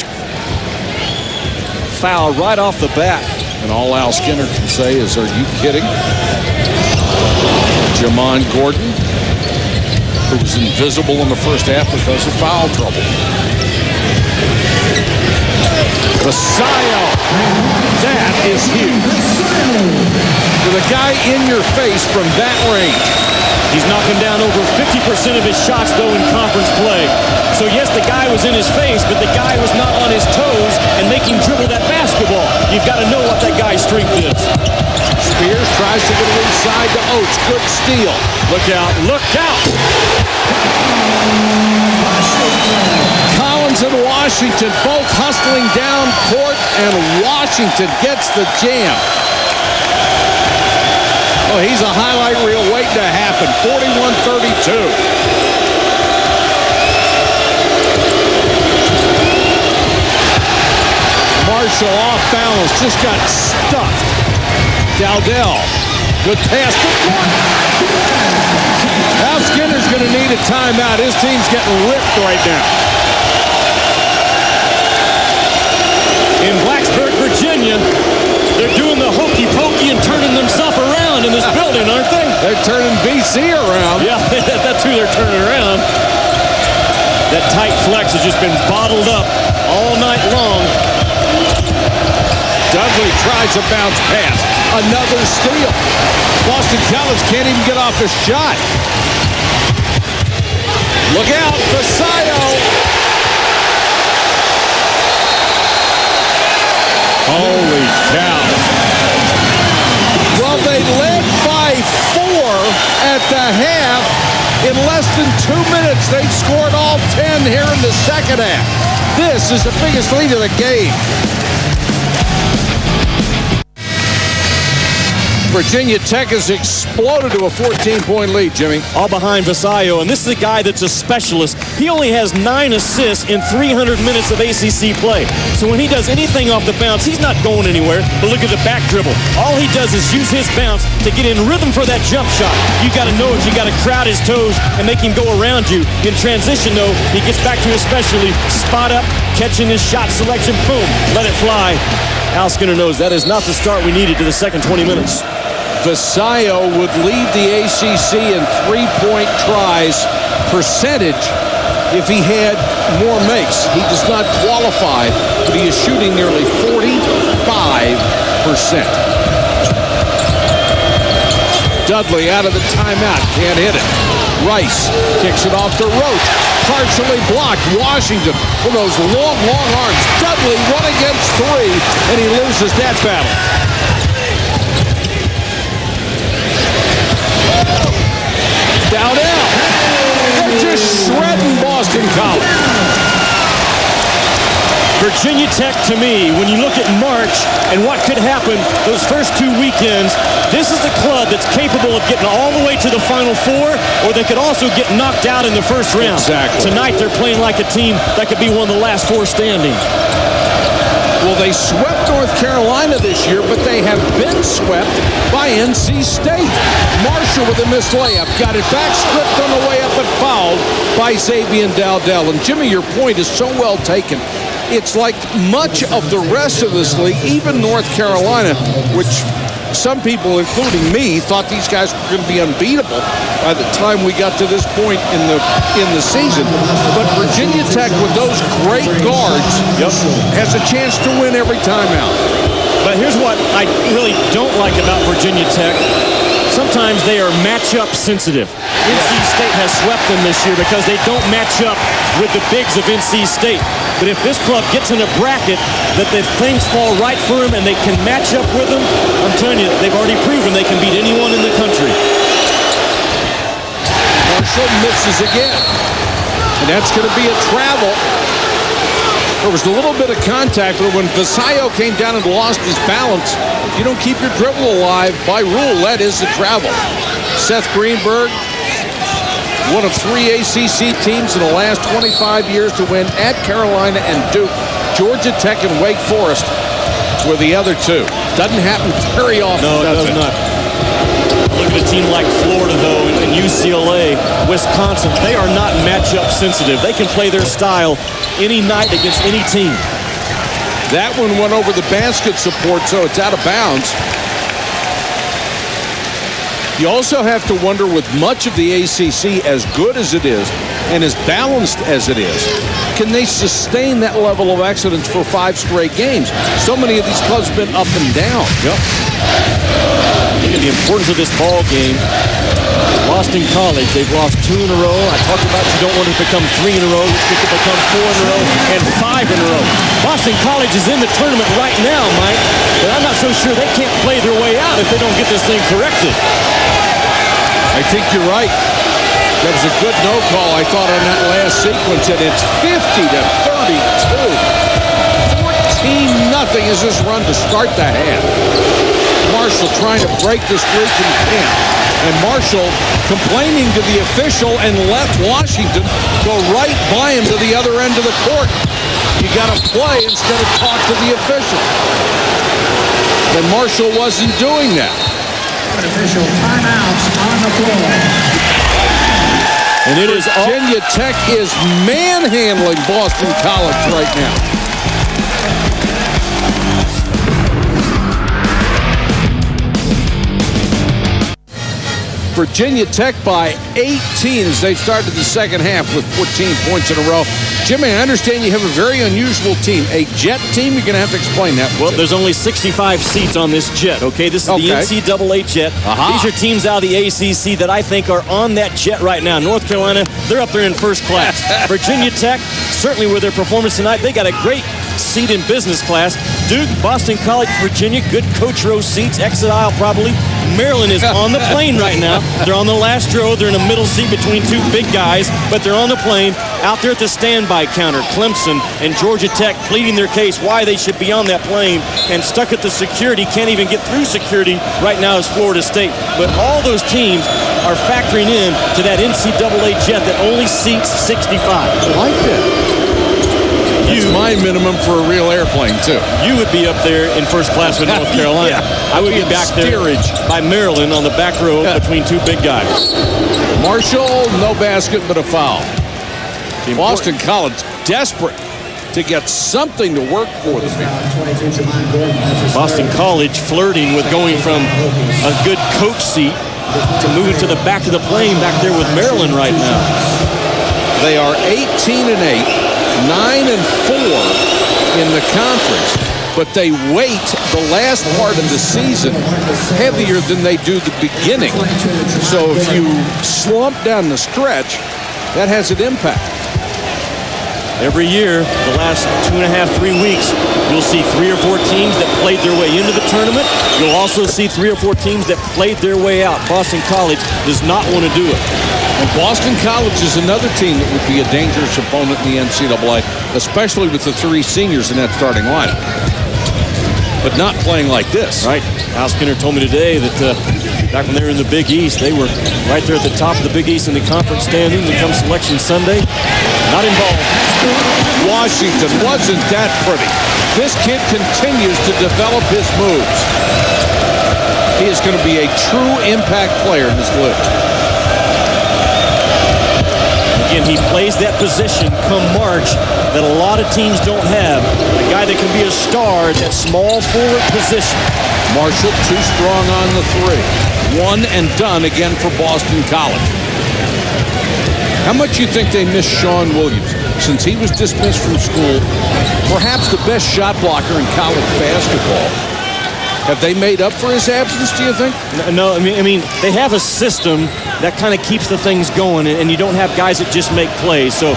S2: foul right off the bat.
S1: And all Al Skinner can say is, are you kidding? Jamon Gordon who was invisible in the first half because of foul trouble. Vasallo, that is huge. With a guy in your face from that range.
S2: He's knocking down over 50% of his shots, though, in conference play. So, yes, the guy was in his face, but the guy was not on his toes and making dribble that basketball. You've got to know what that guy's strength is.
S1: Spears tries to get it inside to Oates. Good steal.
S2: Look out. Look out.
S1: Collins and Washington both hustling down court, and Washington gets the jam. Oh, he's a highlight reel waiting to happen. 41-32. Marshall off balance, just got stuck. Dowdell, good pass. Al Skinner's going to need a timeout. His team's getting ripped right now.
S2: In Blacksburg, Virginia, they're doing the hokey pokey and turning themselves around in this building, aren't they?
S1: They're turning BC around.
S2: Yeah, that's who they're turning around. That tight flex has just been bottled up all night long.
S1: Dudley tries a bounce pass. Another steal. Boston College can't even get off a shot. Look out, Vasallo. Holy cow. Well, they led by 4 at the half. In less than 2 minutes, they scored all 10 here in the second half. This is the biggest lead of the game. Virginia Tech has exploded to a 14-point lead, Jimmy.
S2: All behind Vasallo, and this is a guy that's a specialist. He only has 9 assists in 300 minutes of ACC play. So when he does anything off the bounce, he's not going anywhere. But look at the back dribble. All he does is use his bounce to get in rhythm for that jump shot. You got to know it. You got to crowd his toes and make him go around you. In transition, though, he gets back to his specialty. Spot up, catching his shot selection, boom, let it fly. Al Skinner knows that is not the start we needed to the second 20 minutes.
S1: Vasallo would lead the ACC in three-point tries percentage if he had more makes. He does not qualify, but he is shooting nearly 45%. Dudley out of the timeout, can't hit it. Rice kicks it off to Roach, partially blocked. Washington with those long arms. Dudley 1 against 3, and he loses that battle. Dowdell. They're just shredding Boston College.
S2: Virginia Tech, to me, when you look at March and what could happen those first 2 weekends, this is the club that's capable of getting all the way to the Final Four, or they could also get knocked out in the first round.
S1: Exactly.
S2: Tonight, they're playing like a team that could be one of the last 4 standing.
S1: Well, they swept North Carolina this year, but they have been swept by NC State. Marshall with a missed layup. Got it back, stripped on the way up and fouled by Xavier Dowdell. And Jimmy, your point is so well taken. It's like much of the rest of this league, even North Carolina, which some people, including me, thought these guys were going to be unbeatable by the time we got to this point in the season. But Virginia Tech, with those great guards, has a chance to win every time out.
S2: But here's what I really don't like about Virginia Tech. Sometimes they are matchup sensitive. NC State has swept them this year because they don't match up with the bigs of NC State. But if this club gets in a bracket that the things fall right for them and they can match up with them, I'm telling you, they've already proven they can beat anyone in the country.
S1: Marshall misses again. And that's going to be a travel. There was a little bit of contact, but when Vasallo came down and lost his balance, you don't keep your dribble alive. By rule, that is a travel. Seth Greenberg, one of 3 ACC teams in the last 25 years to win at Carolina and Duke. Georgia Tech and Wake Forest were the other 2. Doesn't happen very often.
S2: No, it does not. Look at a team like Florida, though, and UCLA, Wisconsin. They are not matchup sensitive. They can play their style any night against any team.
S1: That one went over the basket support, so it's out of bounds. You also have to wonder, with much of the ACC as good as it is and as balanced as it is, can they sustain that level of excellence for 5 straight games? So many of these clubs have been up and down.
S2: Yep. Look at the importance of this ball game. Boston College, they've lost 2 in a row. I talked about you don't want it to become 3 in a row. It could become 4 in a row and 5 in a row. Boston College is in the tournament right now, Mike, but I'm not so sure they can't play their way out if they don't get this thing corrected.
S1: I think you're right. That was a good no call, I thought, on that last sequence, and it's 50-32. 14-0 is this run to start the half. Marshall trying to break the streak and can't. And Marshall complaining to the official and let Washington go right by him to the other end of the court. You got to play instead of talk to the official. And Marshall wasn't doing that.
S4: Official timeouts on the floor.
S2: And it is
S1: Virginia Tech is manhandling Boston College right now. Virginia Tech by 18 as they started the second half with 14 points in a row. Jimmy, I understand you have a very unusual team. A jet team? You're going to have to explain that.
S2: Well, there's only 65 seats on this jet, okay? This is the NCAA jet. These are teams out of the ACC that I think are on that jet right now. North Carolina, they're up there in first class. Virginia Tech, certainly with their performance tonight, they got a great seat in business class. Duke, Boston College, Virginia, good coach row seats, exit aisle probably. Maryland is on the plane right now. They're on the last row. They're in a middle seat between 2 big guys, but they're on the plane. Out there at the standby counter, Clemson and Georgia Tech pleading their case why they should be on that plane, and stuck at the security, can't even get through security right now is Florida State. But all those teams are factoring in to that NCAA jet that only seats 65.
S1: I like that. That's my minimum for a real airplane, too.
S2: You would be up there in first class with North Carolina.
S1: Yeah,
S2: I would be back there by Maryland on the back row between 2 big guys.
S1: Marshall, no basket, but a foul. Boston College desperate to get something to work for them here.
S2: Boston College flirting with going from a good coach seat to moving to the back of the plane back there with Maryland right now.
S1: They are 18-8. 9-4 in the conference, but they weight the last part of the season heavier than they do the beginning. So if you slump down the stretch, that has an impact.
S2: Every year, the last 2.5, 3 weeks, you'll see 3 or 4 teams that played their way into the tournament. You'll also see 3 or 4 teams that played their way out. Boston College does not want to do it.
S1: And Boston College is another team that would be a dangerous opponent in the NCAA, especially with the 3 seniors in that starting lineup. But not playing like this.
S2: Right. Al Skinner told me today that back when they were in the Big East, they were right there at the top of the Big East in the conference standings. And come Selection Sunday, not involved.
S1: Washington wasn't that pretty. This kid continues to develop his moves. He is going to be a true impact player in this league.
S2: Again, he plays that position come March that a lot of teams don't have. A guy that can be a star at that small forward position.
S1: Marshall too strong on the 3. One and done again for Boston College. How much you think they miss Sean Williams? Since he was dismissed from school, perhaps the best shot blocker in college basketball. Have they made up for his absence, do you think?
S2: No, I mean, they have a system that kind of keeps the things going, and you don't have guys that just make plays. So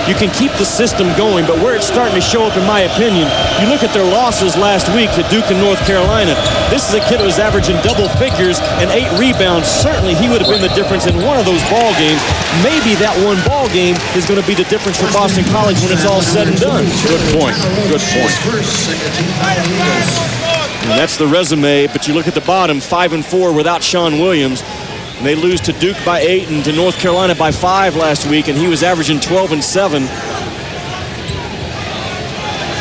S2: you can keep the system going, but where it's starting to show up, in my opinion, you look at their losses last week to Duke and North Carolina. This is a kid who was averaging double figures and 8 rebounds. Certainly, he would have been the difference in one of those ball games. Maybe that one ball game is going to be the difference for Boston College when it's all said and done.
S1: Good point. Good point.
S2: And that's the resume, but you look at the bottom, 5-4 without Sean Williams. And they lose to Duke by 8 and to North Carolina by 5 last week, and he was averaging 12 and 7.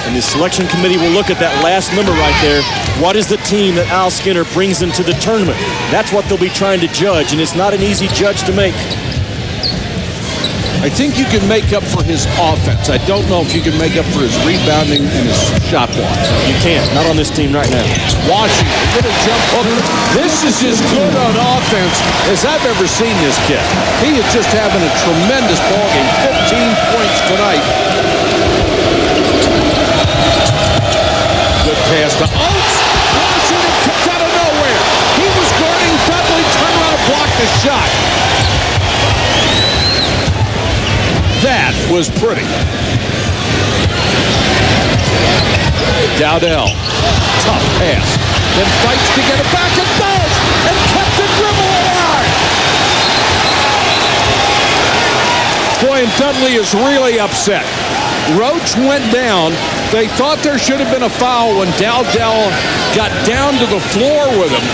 S2: And the selection committee will look at that last number right there. What is the team that Al Skinner brings into the tournament? That's what they'll be trying to judge, and it's not an easy judge to make.
S1: I think you can make up for his offense. I don't know if you can make up for his rebounding and his shot block.
S2: You can't. Not on this team right now.
S1: Washington, get a jump hook. This is as good on offense as I've ever seen this kid. He is just having a tremendous ball game. 15 points tonight. Good pass to Oates. Washington comes out of nowhere. He was guarding Dudley, turned around and blocked the shot. That was pretty. Dowdell, tough pass, then fights to get it back and does, and kept the dribble alive. Boy, and Dudley is really upset. Roach went down. They thought there should have been a foul when Dowdell got down to the floor with him.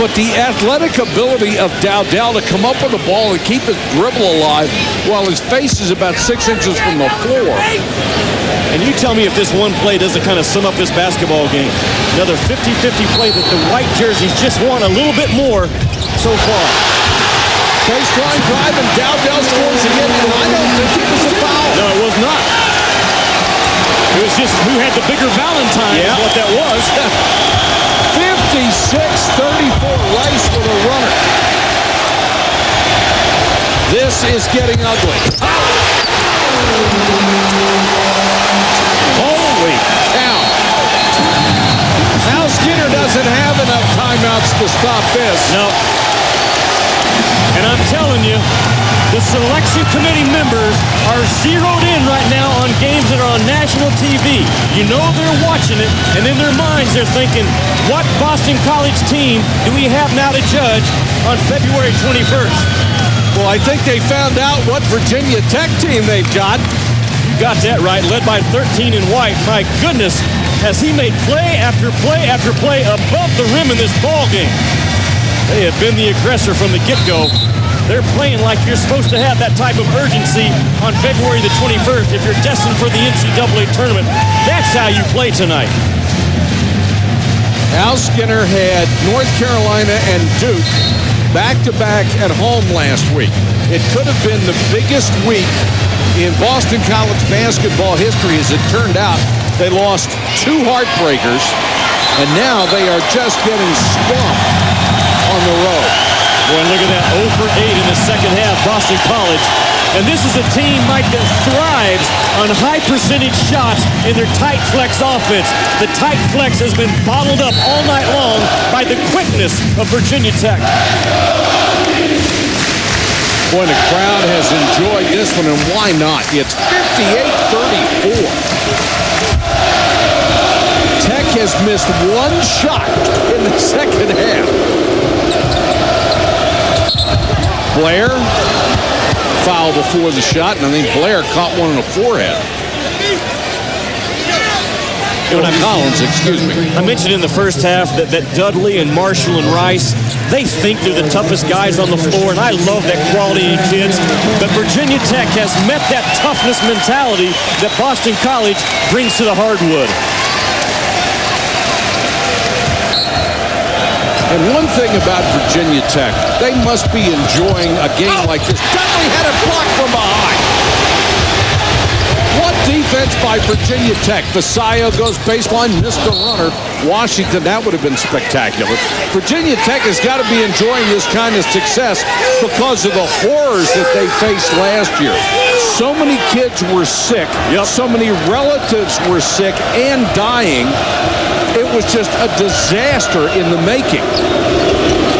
S1: But the athletic ability of Dowdell to come up with the ball and keep his dribble alive while his face is about 6 inches from the floor.
S2: And you tell me if this one play doesn't kind of sum up this basketball game. Another 50-50 play that the white jerseys just want a little bit more so far.
S1: Baseline drive, and Dowdell scores again, and I don't think it was a foul.
S2: No, it was not. It was just who had the bigger Valentine is what that was.
S1: 56-34, Rice with a runner. This is getting ugly. Holy cow. Al Skinner doesn't have enough timeouts to stop this.
S2: No. And I'm telling you, the selection committee members are zeroed in right now on games that are on national TV. You know they're watching it, and in their minds they're thinking, what Boston College team do we have now to judge on February 21st?
S1: Well, I think they found out what Virginia Tech team they've got.
S2: You got that right, led by 13 in white. My goodness, has he made play after play after play above the rim in this ball game. They have been the aggressor from the get-go. They're playing like you're supposed to have that type of urgency on February the 21st if you're destined for the NCAA tournament. That's how you play tonight.
S1: Al Skinner had North Carolina and Duke back-to-back at home last week. It could have been the biggest week in Boston College basketball history. As it turned out, they lost 2 heartbreakers, and now they are just getting swamped on the road.
S2: Boy, look at that, 0 for 8 in the second half, Boston College. And this is a team, Mike, that thrives on high percentage shots in their tight flex offense. The tight flex has been bottled up all night long by the quickness of Virginia Tech.
S1: Boy, the crowd has enjoyed this one, and why not? It's 58-34. Tech has missed 1 shot in the second half. Blair, foul before the shot, and I think Blair caught one in the forehead. Collins, excuse me.
S2: I mentioned in the first half that Dudley and Marshall and Rice, they think they're the toughest guys on the floor, and I love that quality in kids. But Virginia Tech has met that toughness mentality that Boston College brings to the hardwood.
S1: And one thing about Virginia Tech, they must be enjoying a game like this. Dudley had it blocked from behind. What defense by Virginia Tech. Vasaya goes baseline, missed the runner. Washington, that would have been spectacular. Virginia Tech has got to be enjoying this kind of success because of the horrors that they faced last year. So many kids were sick. So many relatives were sick and dying. It was just a disaster in the making.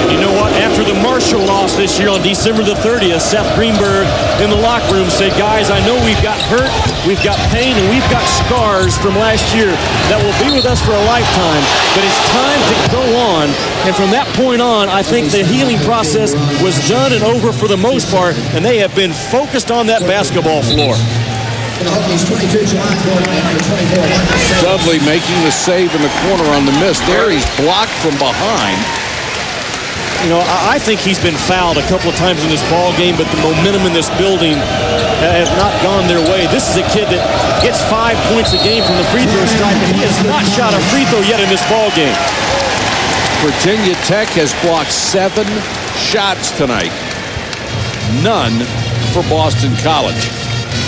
S2: You know what? After the Marshall loss this year on December the 30th, Seth Greenberg in the locker room said, guys, I know we've got hurt, we've got pain, and we've got scars from last year that will be with us for a lifetime, but it's time to go on. And from that point on, I think the healing process was done and over for the most part, and they have been focused on that basketball floor.
S1: Dudley making the save in the corner on the miss. There he's blocked from behind.
S2: You know, I think he's been fouled a couple of times in this ball game, but the momentum in this building has not gone their way. This is a kid that gets 5 points a game from the free throw stripe, and he has not shot a free throw yet in this ball game.
S1: Virginia Tech has blocked 7 shots tonight. none for Boston College.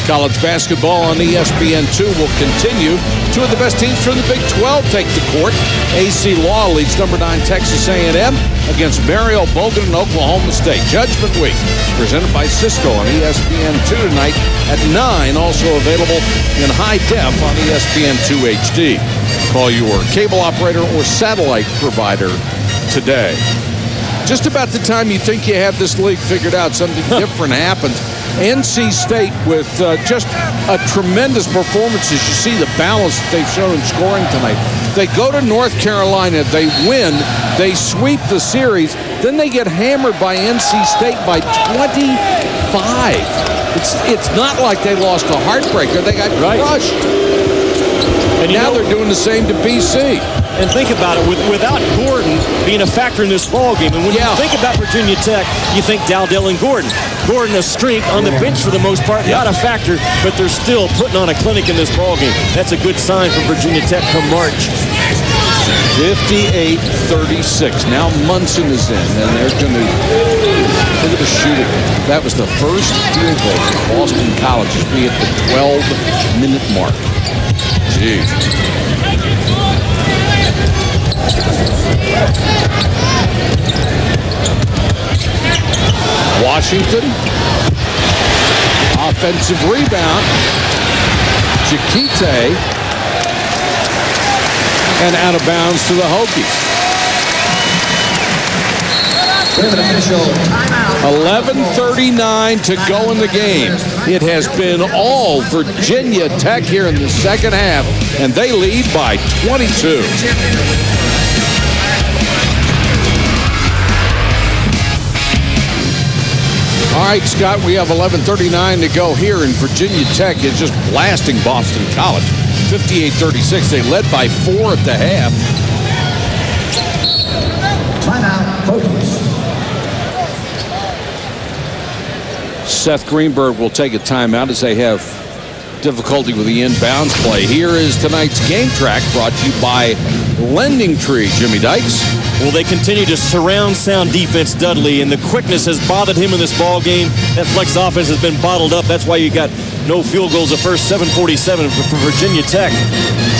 S1: College basketball on ESPN2 will continue. Two of the best teams from the Big 12 take the court. AC Law leads number 9 Texas A&M against Mario Bogan and Oklahoma State. Judgment Week, presented by Cisco on ESPN2 tonight at 9. Also available in high def on ESPN2 HD. Call your cable operator or satellite provider today. Just about the time you think you have this league figured out, something different happens. NC State with just a tremendous performance. As you see the balance that they've shown in scoring tonight. They go to North Carolina, they win, they sweep the series, then they get hammered by NC State by 25. It's not like they lost a heartbreaker. They got crushed. And now they're doing the same to BC.
S2: And think about it, without Gordon being a factor in this ballgame, and when you think about Virginia Tech, you think Dowdell and Gordon. Gordon a strength on the bench for the most part, not a factor, but they're still putting on a clinic in this ballgame. That's a good sign for Virginia Tech come March.
S1: 58-36. Now Munson is in, and they're going to look at the shooting. That was the first field goal for Boston College to be at the 12-minute mark. Jeez. Washington. Offensive rebound. Chiquite. And out of bounds to the Hokies. 11:39 to go in the game. It has been all Virginia Tech here in the second half, and they lead by 22. All right, Scott, we have 11:39 to go here, and Virginia Tech is just blasting Boston College. 58-36. They led by 4 at the half.
S4: Timeout, Hokies.
S1: Seth Greenberg will take a timeout as they have difficulty with the inbounds play. Here is tonight's game track brought to you by Lending Tree. Jimmy Dykes.
S2: Well, they continue to surround sound defense Dudley, and the quickness has bothered him in this ball game. That flex offense has been bottled up. That's why you got no field goals the first 7:47 for Virginia Tech.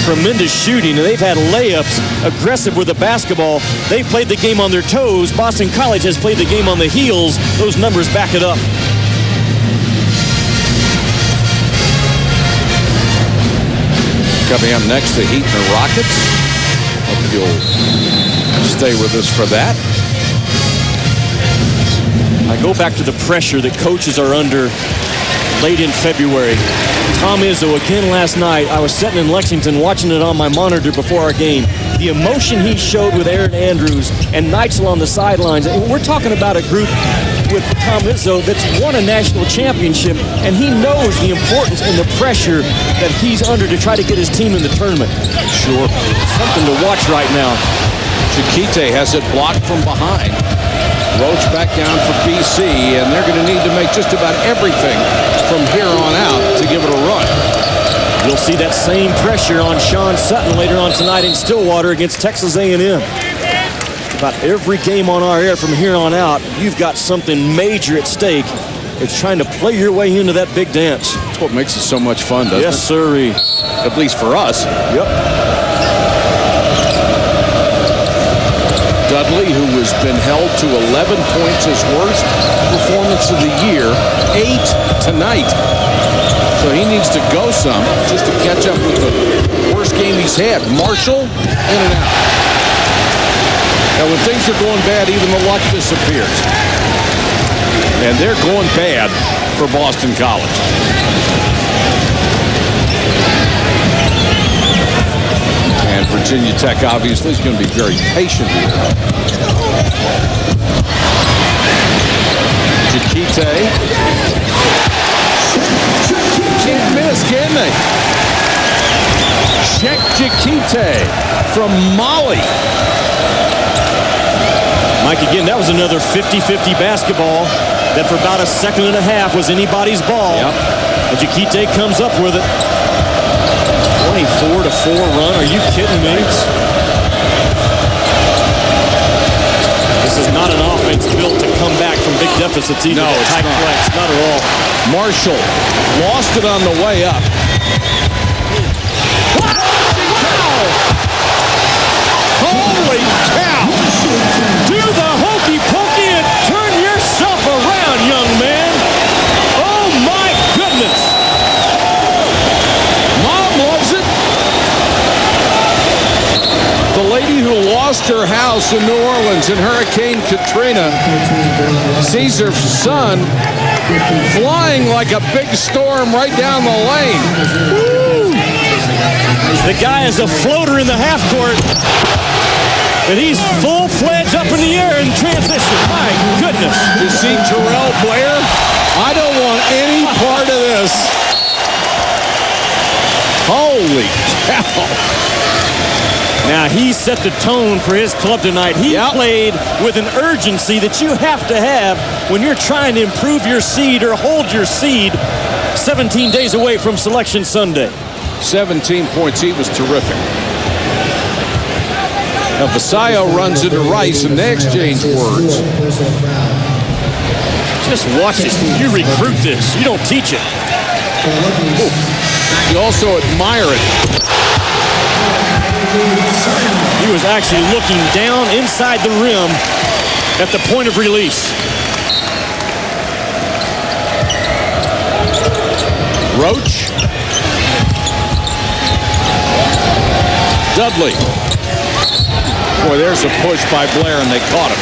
S2: Tremendous shooting, and they've had layups, aggressive with the basketball. They've played the game on their toes. Boston College has played the game on the heels. Those numbers back it up.
S1: Coming up next, the Heat and the Rockets. Hope you'll stay with us for that.
S2: I go back to the pressure that coaches are under late in February. Tom Izzo, again last night, I was sitting in Lexington watching it on my monitor before our game. The emotion he showed with Aaron Andrews and Neitzel on the sidelines. And we're talking about a group with Tom Izzo that's won a national championship, and he knows the importance and the pressure that he's under to try to get his team in the tournament.
S1: Sure.
S2: Something to watch right now.
S1: Chiquite has it blocked from behind. Roach back down for BC, and they're going to need to make just about everything from here on out to give it a run.
S2: You'll see that same pressure on Sean Sutton later on tonight in Stillwater against Texas A&M. About every game on our air from here on out, you've got something major at stake. It's trying to play your way into that big dance.
S1: That's what makes it so much fun, doesn't it?
S2: Yes, sirree.
S1: At least for us.
S2: Yep.
S1: Dudley, who has been held to 11 points, his worst performance of the year, 8 tonight. So he needs to go some just to catch up with the worst game he's had. Marshall, in and out. Now, when things are going bad, even the luck disappears. And they're going bad for Boston College. And Virginia Tech, obviously, is going to be very patient here. Chiquite. Can't miss, can they? Check Chiquite from Mali.
S2: Mike, again, that was another 50-50 basketball that for about a second and a half was anybody's ball.
S1: Yep.
S2: And Chiquite comes up with it. 24-4 run. Are you kidding me? This This is not an offense built to come back from big deficits either.
S1: No, it's
S2: tight
S1: not.
S2: flex, not at all.
S1: Marshall lost it on the way up. Holy cow!
S2: Do the hokey pokey and turn yourself around, young man. Oh my goodness.
S1: Mom loves it. The lady who lost her house in New Orleans in Hurricane Katrina sees her son flying like a big storm right down the lane.
S2: Woo! The guy is a floater in the half court. And he's full-fledged up in the air in transition. My goodness.
S1: You see Terrell Blair? I don't want any part of this. Holy cow.
S2: Now, he set the tone for his club tonight. He played with an urgency that you have to have when you're trying to improve your seed or hold your seed 17 days away from Selection Sunday.
S1: 17 points. He was terrific. Now, Vasallo runs into Rice, and they exchange words.
S2: Just watch it. You recruit this. You don't teach it.
S1: You also admire it.
S2: He was actually looking down inside the rim at the point of release.
S1: Roach. Dudley. Boy, there's a push by Blair, and they caught him.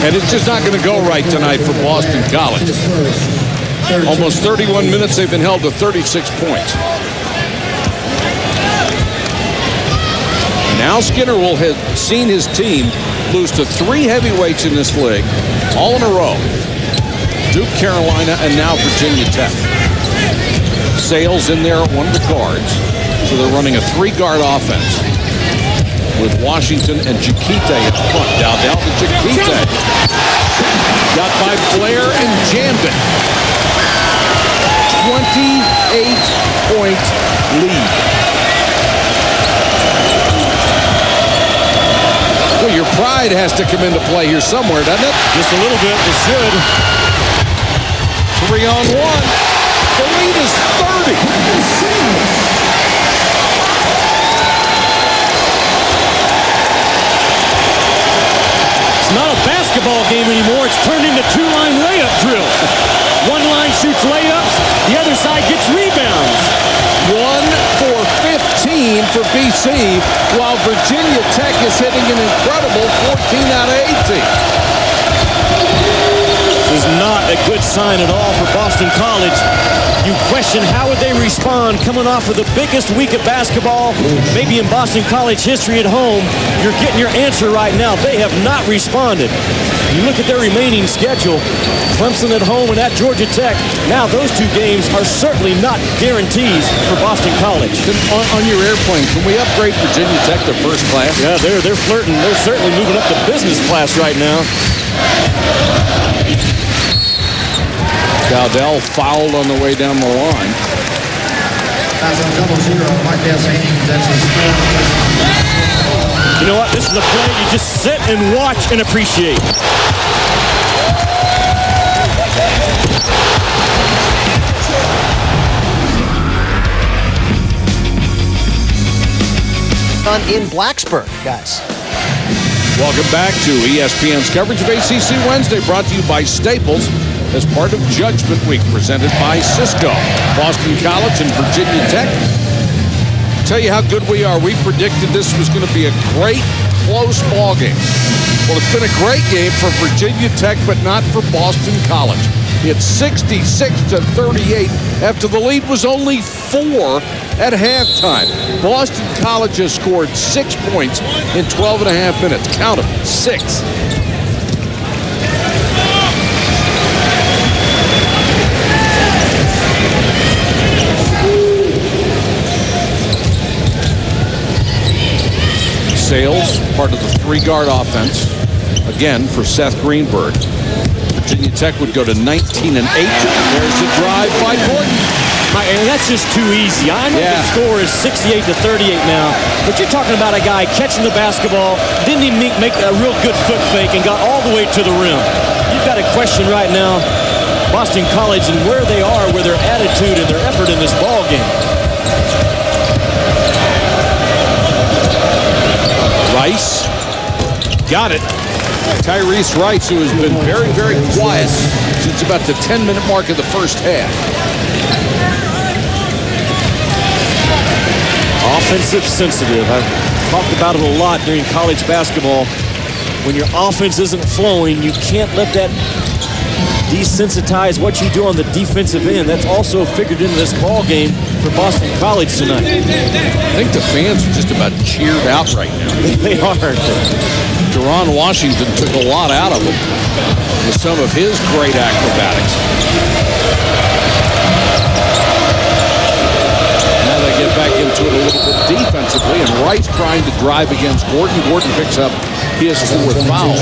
S1: And it's just not going to go right tonight for Boston College. Almost 31 minutes, they've been held to 36 points. Now Skinner will have seen his team lose to 3 heavyweights in this league, all in a row. Duke, Carolina, and now Virginia Tech. Sales in there at one of the guards. So they're running a 3-guard offense with Washington and Chiquite at the front. Dowdell to Chiquite. Got by Blair and jammed it. 28-point lead. Well, your pride has to come into play here somewhere, doesn't it?
S2: Just a little bit. It should.
S1: 3-on-1. The lead is 30.
S2: It's not a basketball game anymore. It's turned into 2-line layup drill. One line shoots layups. The other side gets rebounds.
S1: 1 for 15 for BC, while Virginia Tech is hitting an incredible 14 out of 18.
S2: This is not a good sign at all for Boston College. You question how would they respond coming off of the biggest week of basketball, maybe in Boston College history at home. You're getting your answer right now. They have not responded. You look at their remaining schedule, Clemson at home and at Georgia Tech. Now those 2 games are certainly not guarantees for Boston College.
S1: On your airplane, can we upgrade Virginia Tech to first class?
S2: Yeah, they're flirting. They're certainly moving up to business class right now.
S1: Dowdell fouled on the way down the line.
S2: You know what? This is a play you just sit and watch and appreciate.
S6: In Blacksburg, guys.
S1: Welcome back to ESPN's coverage of ACC Wednesday, brought to you by Staples as part of Judgment Week, presented by Cisco. Boston College and Virginia Tech. Tell you how good we are. We predicted this was going to be a great, close ball game. Well, it's been a great game for Virginia Tech, but not for Boston College. It's 66-38 after the lead was only 4 at halftime. Boston College has scored 6 points in 12 and a half minutes. Count them, 6. Sales, part of the 3-guard offense, again for Seth Greenberg. Virginia Tech would go to 19-8. There's the drive by Gordon.
S2: And that's just too easy. I know the score is 68-38 now, but you're talking about a guy catching the basketball, didn't even make a real good foot fake, and got all the way to the rim. You've got a question right now, Boston College, and where they are with their attitude and their effort in this ball game.
S1: Rice got it. Tyrese Rice, who has been very, very quiet since about the 10-minute mark of the first half.
S2: Offensive sensitive. I've talked about it a lot during college basketball. When your offense isn't flowing, you can't let that desensitize what you do on the defensive end. That's also figured into this ball game for Boston College tonight.
S1: I think the fans are just about cheered out right now.
S2: They are.
S1: Deron Washington took a lot out of him with some of his great acrobatics. Now they get back into it a little bit defensively, and Rice trying to drive against Gordon. Gordon picks up his fourth foul.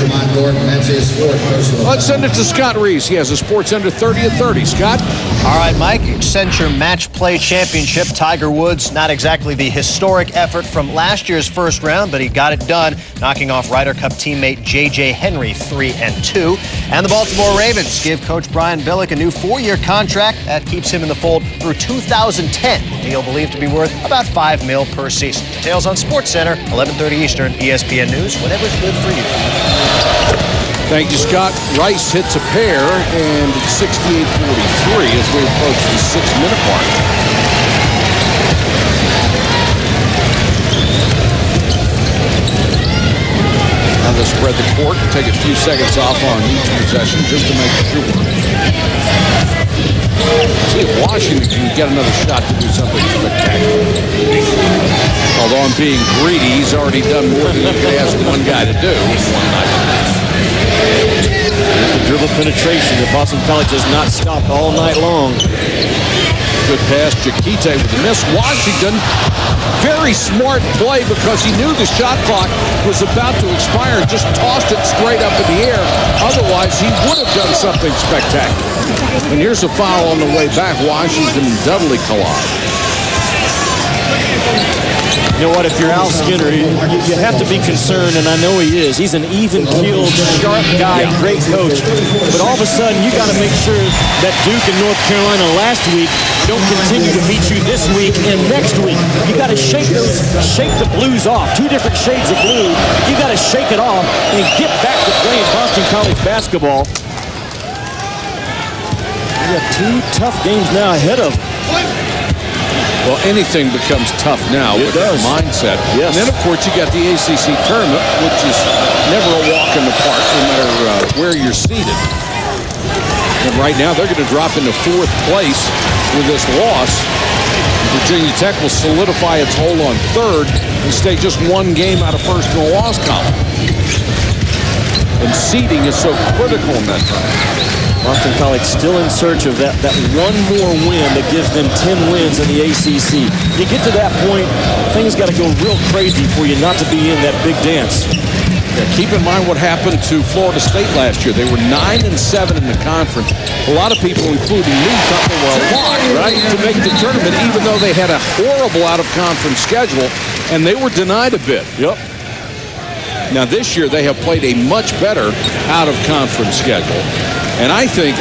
S1: Let's send it to Scott Reese. He has a Sports Under 30 at 30. Scott?
S6: All right, Mike. Accenture Match Play Championship. Tiger Woods, not exactly the historic effort from last year's first round, but he got it done, knocking off Ryder Cup teammate J.J. Henry 3-2. And the Baltimore Ravens give Coach Brian Billick a new 4-year contract that keeps him in the fold through 2010. A deal believed to be worth about $5 million per season. Details on SportsCenter, 11:30 Eastern, ESPN News, whatever's good for you.
S1: Thank you, Scott. Rice hits a pair, and it's 68-43 as we approach the 6-minute mark. Now they spread the court and take a few seconds off on each possession just to make sure. See if Washington can get another shot to do something spectacular. Although I'm being greedy, he's already done more than you could ask one guy to do.
S2: The dribble penetration that Boston College has not stopped all night long.
S1: Good pass, Chiquite with the miss. Washington, very smart play because he knew the shot clock was about to expire and just tossed it straight up in the air. Otherwise, he would have done something spectacular. And here's a foul on the way back. Washington and Dudley collide.
S2: You know what, if you're Al Skinner, you have to be concerned, and I know he is. He's an even-keeled, sharp guy, great coach. But all of a sudden, you got to make sure that Duke and North Carolina last week don't continue to beat you this week and next week. You got to shake the blues off. Two different shades of blue. You got to shake it off and get back to playing Boston College basketball. We got 2 tough games now ahead of them.
S1: Well, anything becomes tough now with that mindset.
S2: Yes.
S1: And then, of course, you got the ACC tournament, which is never a walk in the park, no matter where you're seated. And right now, they're going to drop into 4th place with this loss. Virginia Tech will solidify its hold on 3rd and stay just 1 game out of first in the loss column. And seeding is so critical in that time.
S2: Boston College still in search of that one more win that gives them 10 wins in the ACC. You get to that point, things got to go real crazy for you not to be in that big dance.
S1: Yeah, keep in mind what happened to Florida State last year. They were 9-7 in the conference. A lot of people, including me, thought they were a lock, right, to make the tournament, even though they had a horrible out-of-conference schedule, and they were denied a bid.
S2: Yep.
S1: Now, this year, they have played a much better out-of-conference schedule. And I think,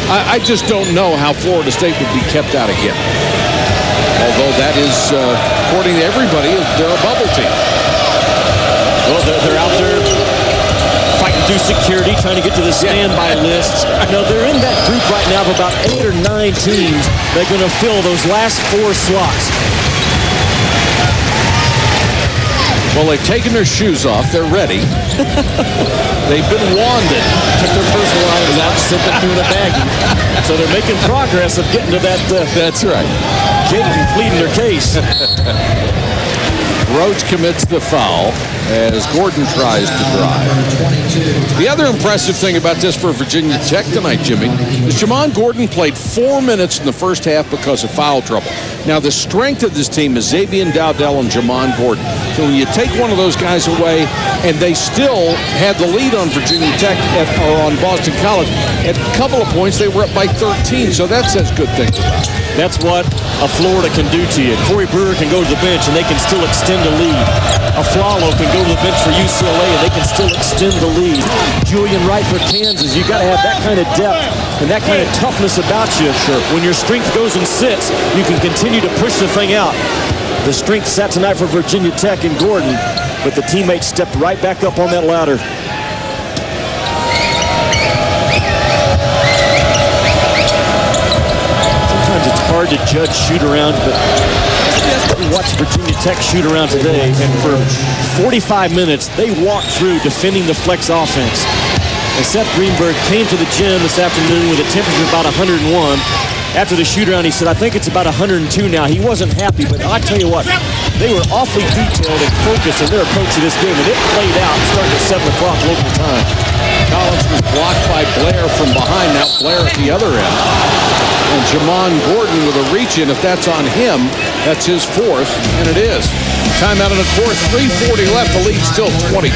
S1: I just don't know how Florida State would be kept out again. Although that is, according to everybody, they're a bubble team.
S2: Well, they're out there fighting through security, trying to get to the standby list. No, they're in that group right now of about 8 or 9 teams that are going to fill those last 4 slots.
S1: Well, they've taken their shoes off. They're ready. They've been wanded.
S2: Took their personal items out and sent them through the baggie. So they're making progress of getting to that.
S1: That's right.
S2: Gate and pleading their case.
S1: Rhodes commits the foul as Gordon tries to drive. The other impressive thing about this for Virginia Tech tonight, Jimmy, is Jamon Gordon played 4 minutes in the first half because of foul trouble. Now, the strength of this team is Xavier Dowdell and Jamon Gordon. So when you take one of those guys away, and they still had the lead on Virginia Tech or on Boston College. At a couple of points, they were up by 13, so that says good things about it.
S2: That's what a Florida can do to you. Corey Brewer can go to the bench, and they can still extend the lead. A Flalo can go to the bench for UCLA, and they can still extend the lead. Julian Wright for Kansas. You got to have that kind of depth and that kind of toughness about you. Sure. When your strength goes and sits, you can continue to push the thing out. The strength sat tonight for Virginia Tech and Gordon, but the teammates stepped right back up on that ladder. Sometimes it's hard to judge shoot-arounds, but we watched Virginia Tech shoot around today, and for 45 minutes, they walked through defending the flex offense. And Seth Greenberg came to the gym this afternoon with a temperature about 101. After the shoot-around, he said, I think it's about 102 now. He wasn't happy, but I tell you what, they were awfully detailed and focused in their approach to this game, and it played out starting at 7 o'clock local time.
S1: Collins was blocked by Blair from behind. Now Blair at the other end. And Jamon Gordon with a reach-in. If that's on him, that's his fourth, and it is. Timeout on the court, 3:40 left. The lead still 22.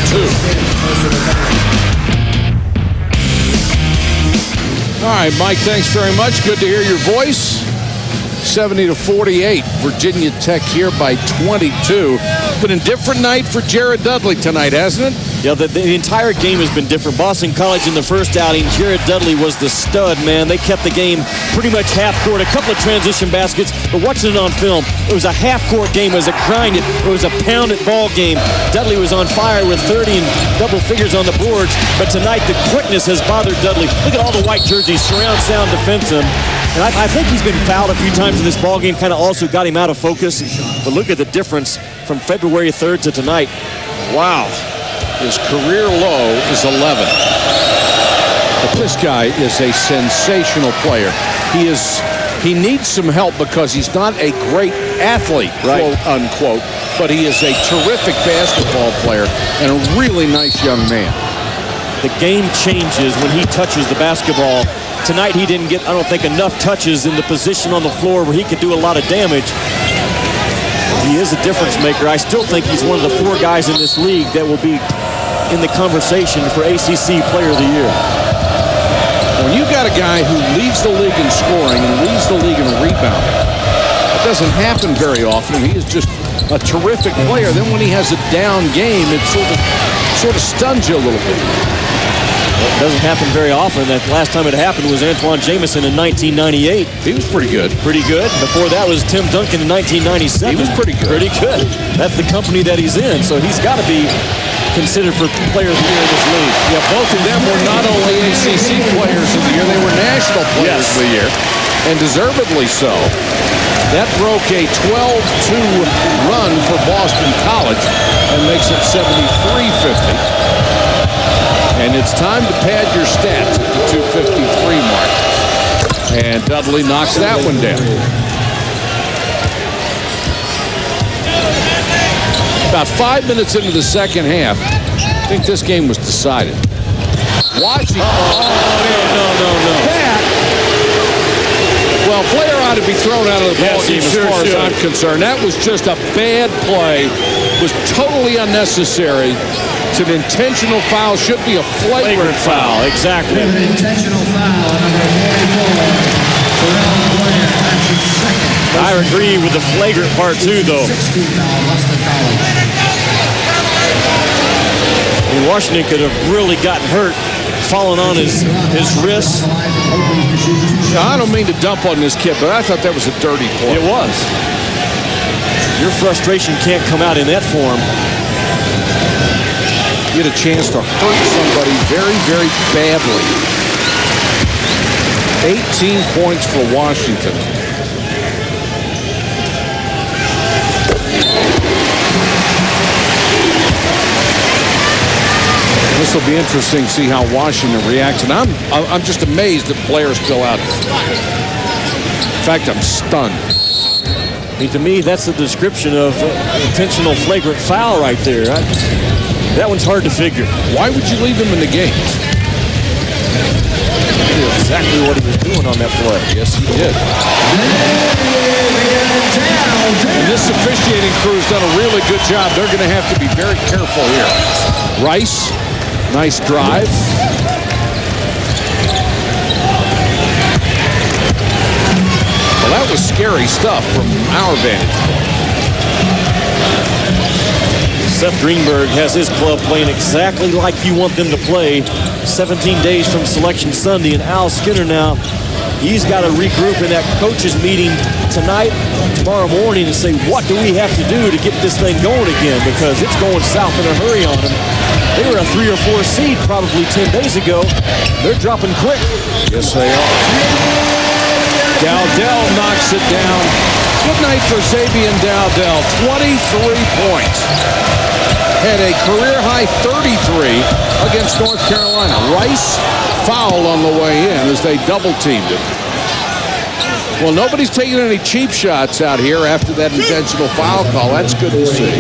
S1: All right, Mike, thanks very much. Good to hear your voice. 70-48. Virginia Tech here by 22. Been a different night for Jared Dudley tonight, hasn't it?
S2: Yeah, the entire game has been different. Boston College in the first outing, Jared Dudley was the stud, man. They kept the game pretty much half court. A couple of transition baskets, but watching it on film, it was a half-court game. It was a grinded, it was a pounded ball game. Dudley was on fire with 30 and double figures on the boards, but tonight the quickness has bothered Dudley. Look at all the white jerseys, surround sound defense him. And I think he's been fouled a few times in this ball game, kind of also got him out of focus. But look at the difference from February 3rd to tonight. Wow.
S1: His career low is 11. But this guy is a sensational player. He needs some help because he's not a great athlete, quote unquote, but he is a terrific basketball player and a really nice young man.
S2: The game changes when he touches the basketball. Tonight he didn't get, I don't think, enough touches in the position on the floor where he could do a lot of damage. He is a difference maker. I still think he's one of the 4 guys in this league that will be in the conversation for ACC Player of the Year.
S1: When you got a guy who leads the league in scoring and leads the league in rebounding, it doesn't happen very often. He is just a terrific player. Then when he has a down game, it sort of stuns you a little bit.
S2: It doesn't happen very often. That last time it happened was Antoine Jameson in 1998.
S1: He was pretty good.
S2: Pretty good. Before that was Tim Duncan in 1997.
S1: He was pretty good.
S2: Pretty good. That's the company that he's in, so he's got to be considered for Player of the Year in this league.
S1: Yeah, both of them were not only ACC Players of the Year, they were National Players of the Year, and deservedly so. That broke a 12-2 run for Boston College and makes it 73-50. And it's time to pad your stats at the 253 mark. And Dudley knocks that one down. About 5 minutes into the second half, I think this game was decided. Washington.
S2: No.
S1: Well, player ought to be thrown out of the ball game as far as I'm concerned. That was just a bad play. It was totally unnecessary. It's an intentional foul. Should be a flagrant foul.
S2: Exactly.
S4: An intentional foul, number 44. Terrell Blair, that's his second.
S2: I agree with the flagrant part too, though.
S4: 16 foul, Boston College.
S2: I mean, Washington could have really gotten hurt, falling on his wrist.
S1: Now, I don't mean to dump on this kid, but I thought that was a dirty play.
S2: It was. Your frustration can't come out in that form.
S1: You get a chance to hurt somebody very, very badly. 18 points for Washington. This will be interesting to see how Washington reacts. And I'm just amazed that Blair's still out there. In fact, I'm stunned.
S2: I mean, to me, that's the description of intentional flagrant foul right there. That one's hard to figure.
S1: Why would you leave him in the game?
S2: He knew exactly what he was doing on that play.
S1: Yes, he did. And this officiating crew's done a really good job. They're going to have to be very careful here. Rice, nice drive. Well, that was scary stuff from our vantage point.
S2: Seth Greenberg has his club playing exactly like you want them to play 17 days from Selection Sunday. And Al Skinner now, he's got to regroup in that coaches meeting tonight, tomorrow morning, and say, what do we have to do to get this thing going again? Because it's going south in a hurry on them. They were a 3 or 4 seed probably 10 days ago. They're dropping quick.
S1: Yes, they are. Dowdell knocks it down. Good night for Xavier Dowdell. 23 points. Had a career-high 33 against North Carolina. Rice fouled on the way in as they double-teamed him. Well, nobody's taking any cheap shots out here after that intentional foul call. That's good to see.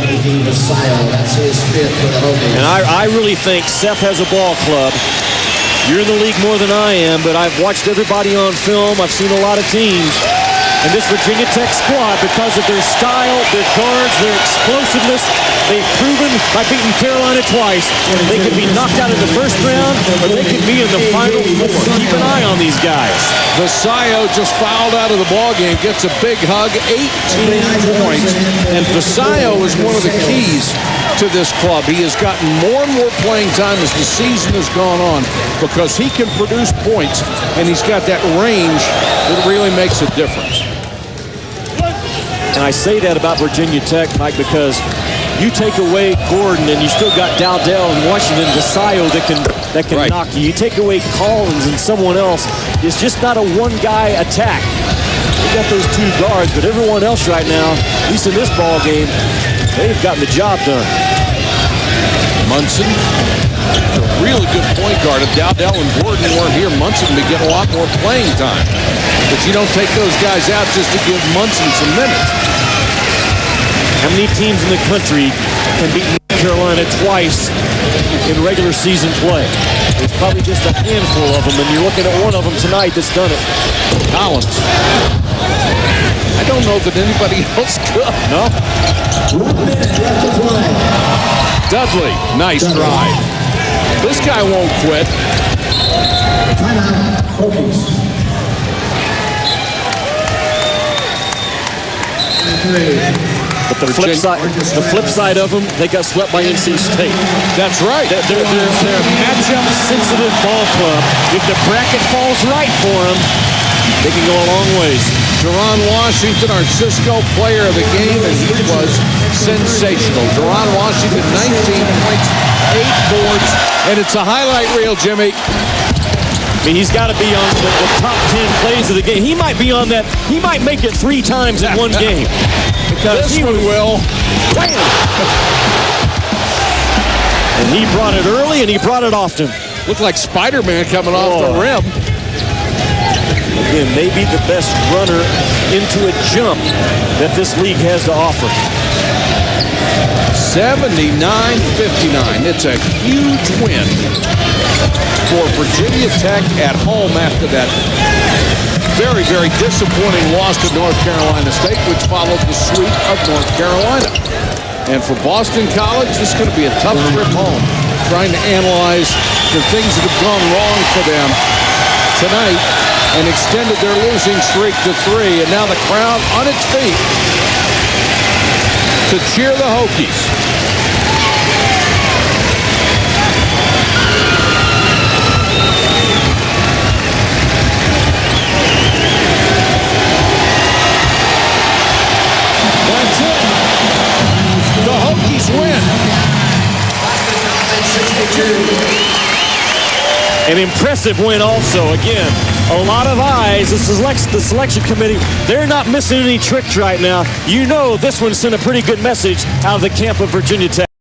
S2: And I really think Seth has a ball club. You're in the league more than I am, but I've watched everybody on film. I've seen a lot of teams. And this Virginia Tech squad, because of their style, their guards, their explosiveness, they've proven by beating Carolina twice. They could be knocked out in the first round, or they could be in the Final Four. Keep an eye on these guys.
S1: Vasallo just fouled out of the ballgame, gets a big hug, 18 points. And Vasallo is one of the keys to this club. He has gotten more and more playing time as the season has gone on because he can produce points, and he's got that range that really makes a difference.
S2: And I say that about Virginia Tech, Mike, because you take away Gordon and you still got Dowdell and Washington, Vasallo that can right. Knock you. You take away Collins and someone else. It's just not a one-guy attack. They got those two guards, but everyone else right now, at least in this ball game, they've gotten the job done.
S1: Munson, a really good point guard. If Dowdell and Gordon weren't here, Munson would get a lot more playing time. But you don't take those guys out just to give Munson some minutes.
S2: How many teams in the country can beat North Carolina twice in regular season play? There's probably just a handful of them, and you're looking at one of them tonight that's done it.
S1: Collins. I don't know that anybody else could.
S2: No?
S1: Dudley, nice drive. This guy won't quit.
S2: But the flip side of them, they got swept by NC State.
S1: That's right.
S2: They're a matchup-sensitive ball club. If the bracket falls right for them, they can go a long ways.
S1: Deron Washington, our Cisco player of the game, and he was sensational. Deron Washington, 19 points, 8 boards, and it's a highlight reel, Jimmy.
S2: I mean, he's got to be on the top 10 plays of the game. He might be on that. He might make it 3 times in one game. Because
S1: this one will.
S2: Bam! And he brought it early, and he brought it often.
S1: Looked like Spider-Man coming off the rim.
S2: Again, maybe the best runner into a jump that this league has to offer.
S1: 79-59. It's a huge win for Virginia Tech at home after that very, very disappointing loss to North Carolina State, which followed the sweep of North Carolina. And for Boston College, this is going to be a tough trip home, trying to analyze the things that have gone wrong for them tonight and extended their losing streak to 3. And now the crowd on its feet to cheer the Hokies. That's it. The Hokies win.
S2: An impressive win also. Again, a lot of eyes. The selection committee, they're not missing any tricks right now. You know this one sent a pretty good message out of the camp of Virginia Tech.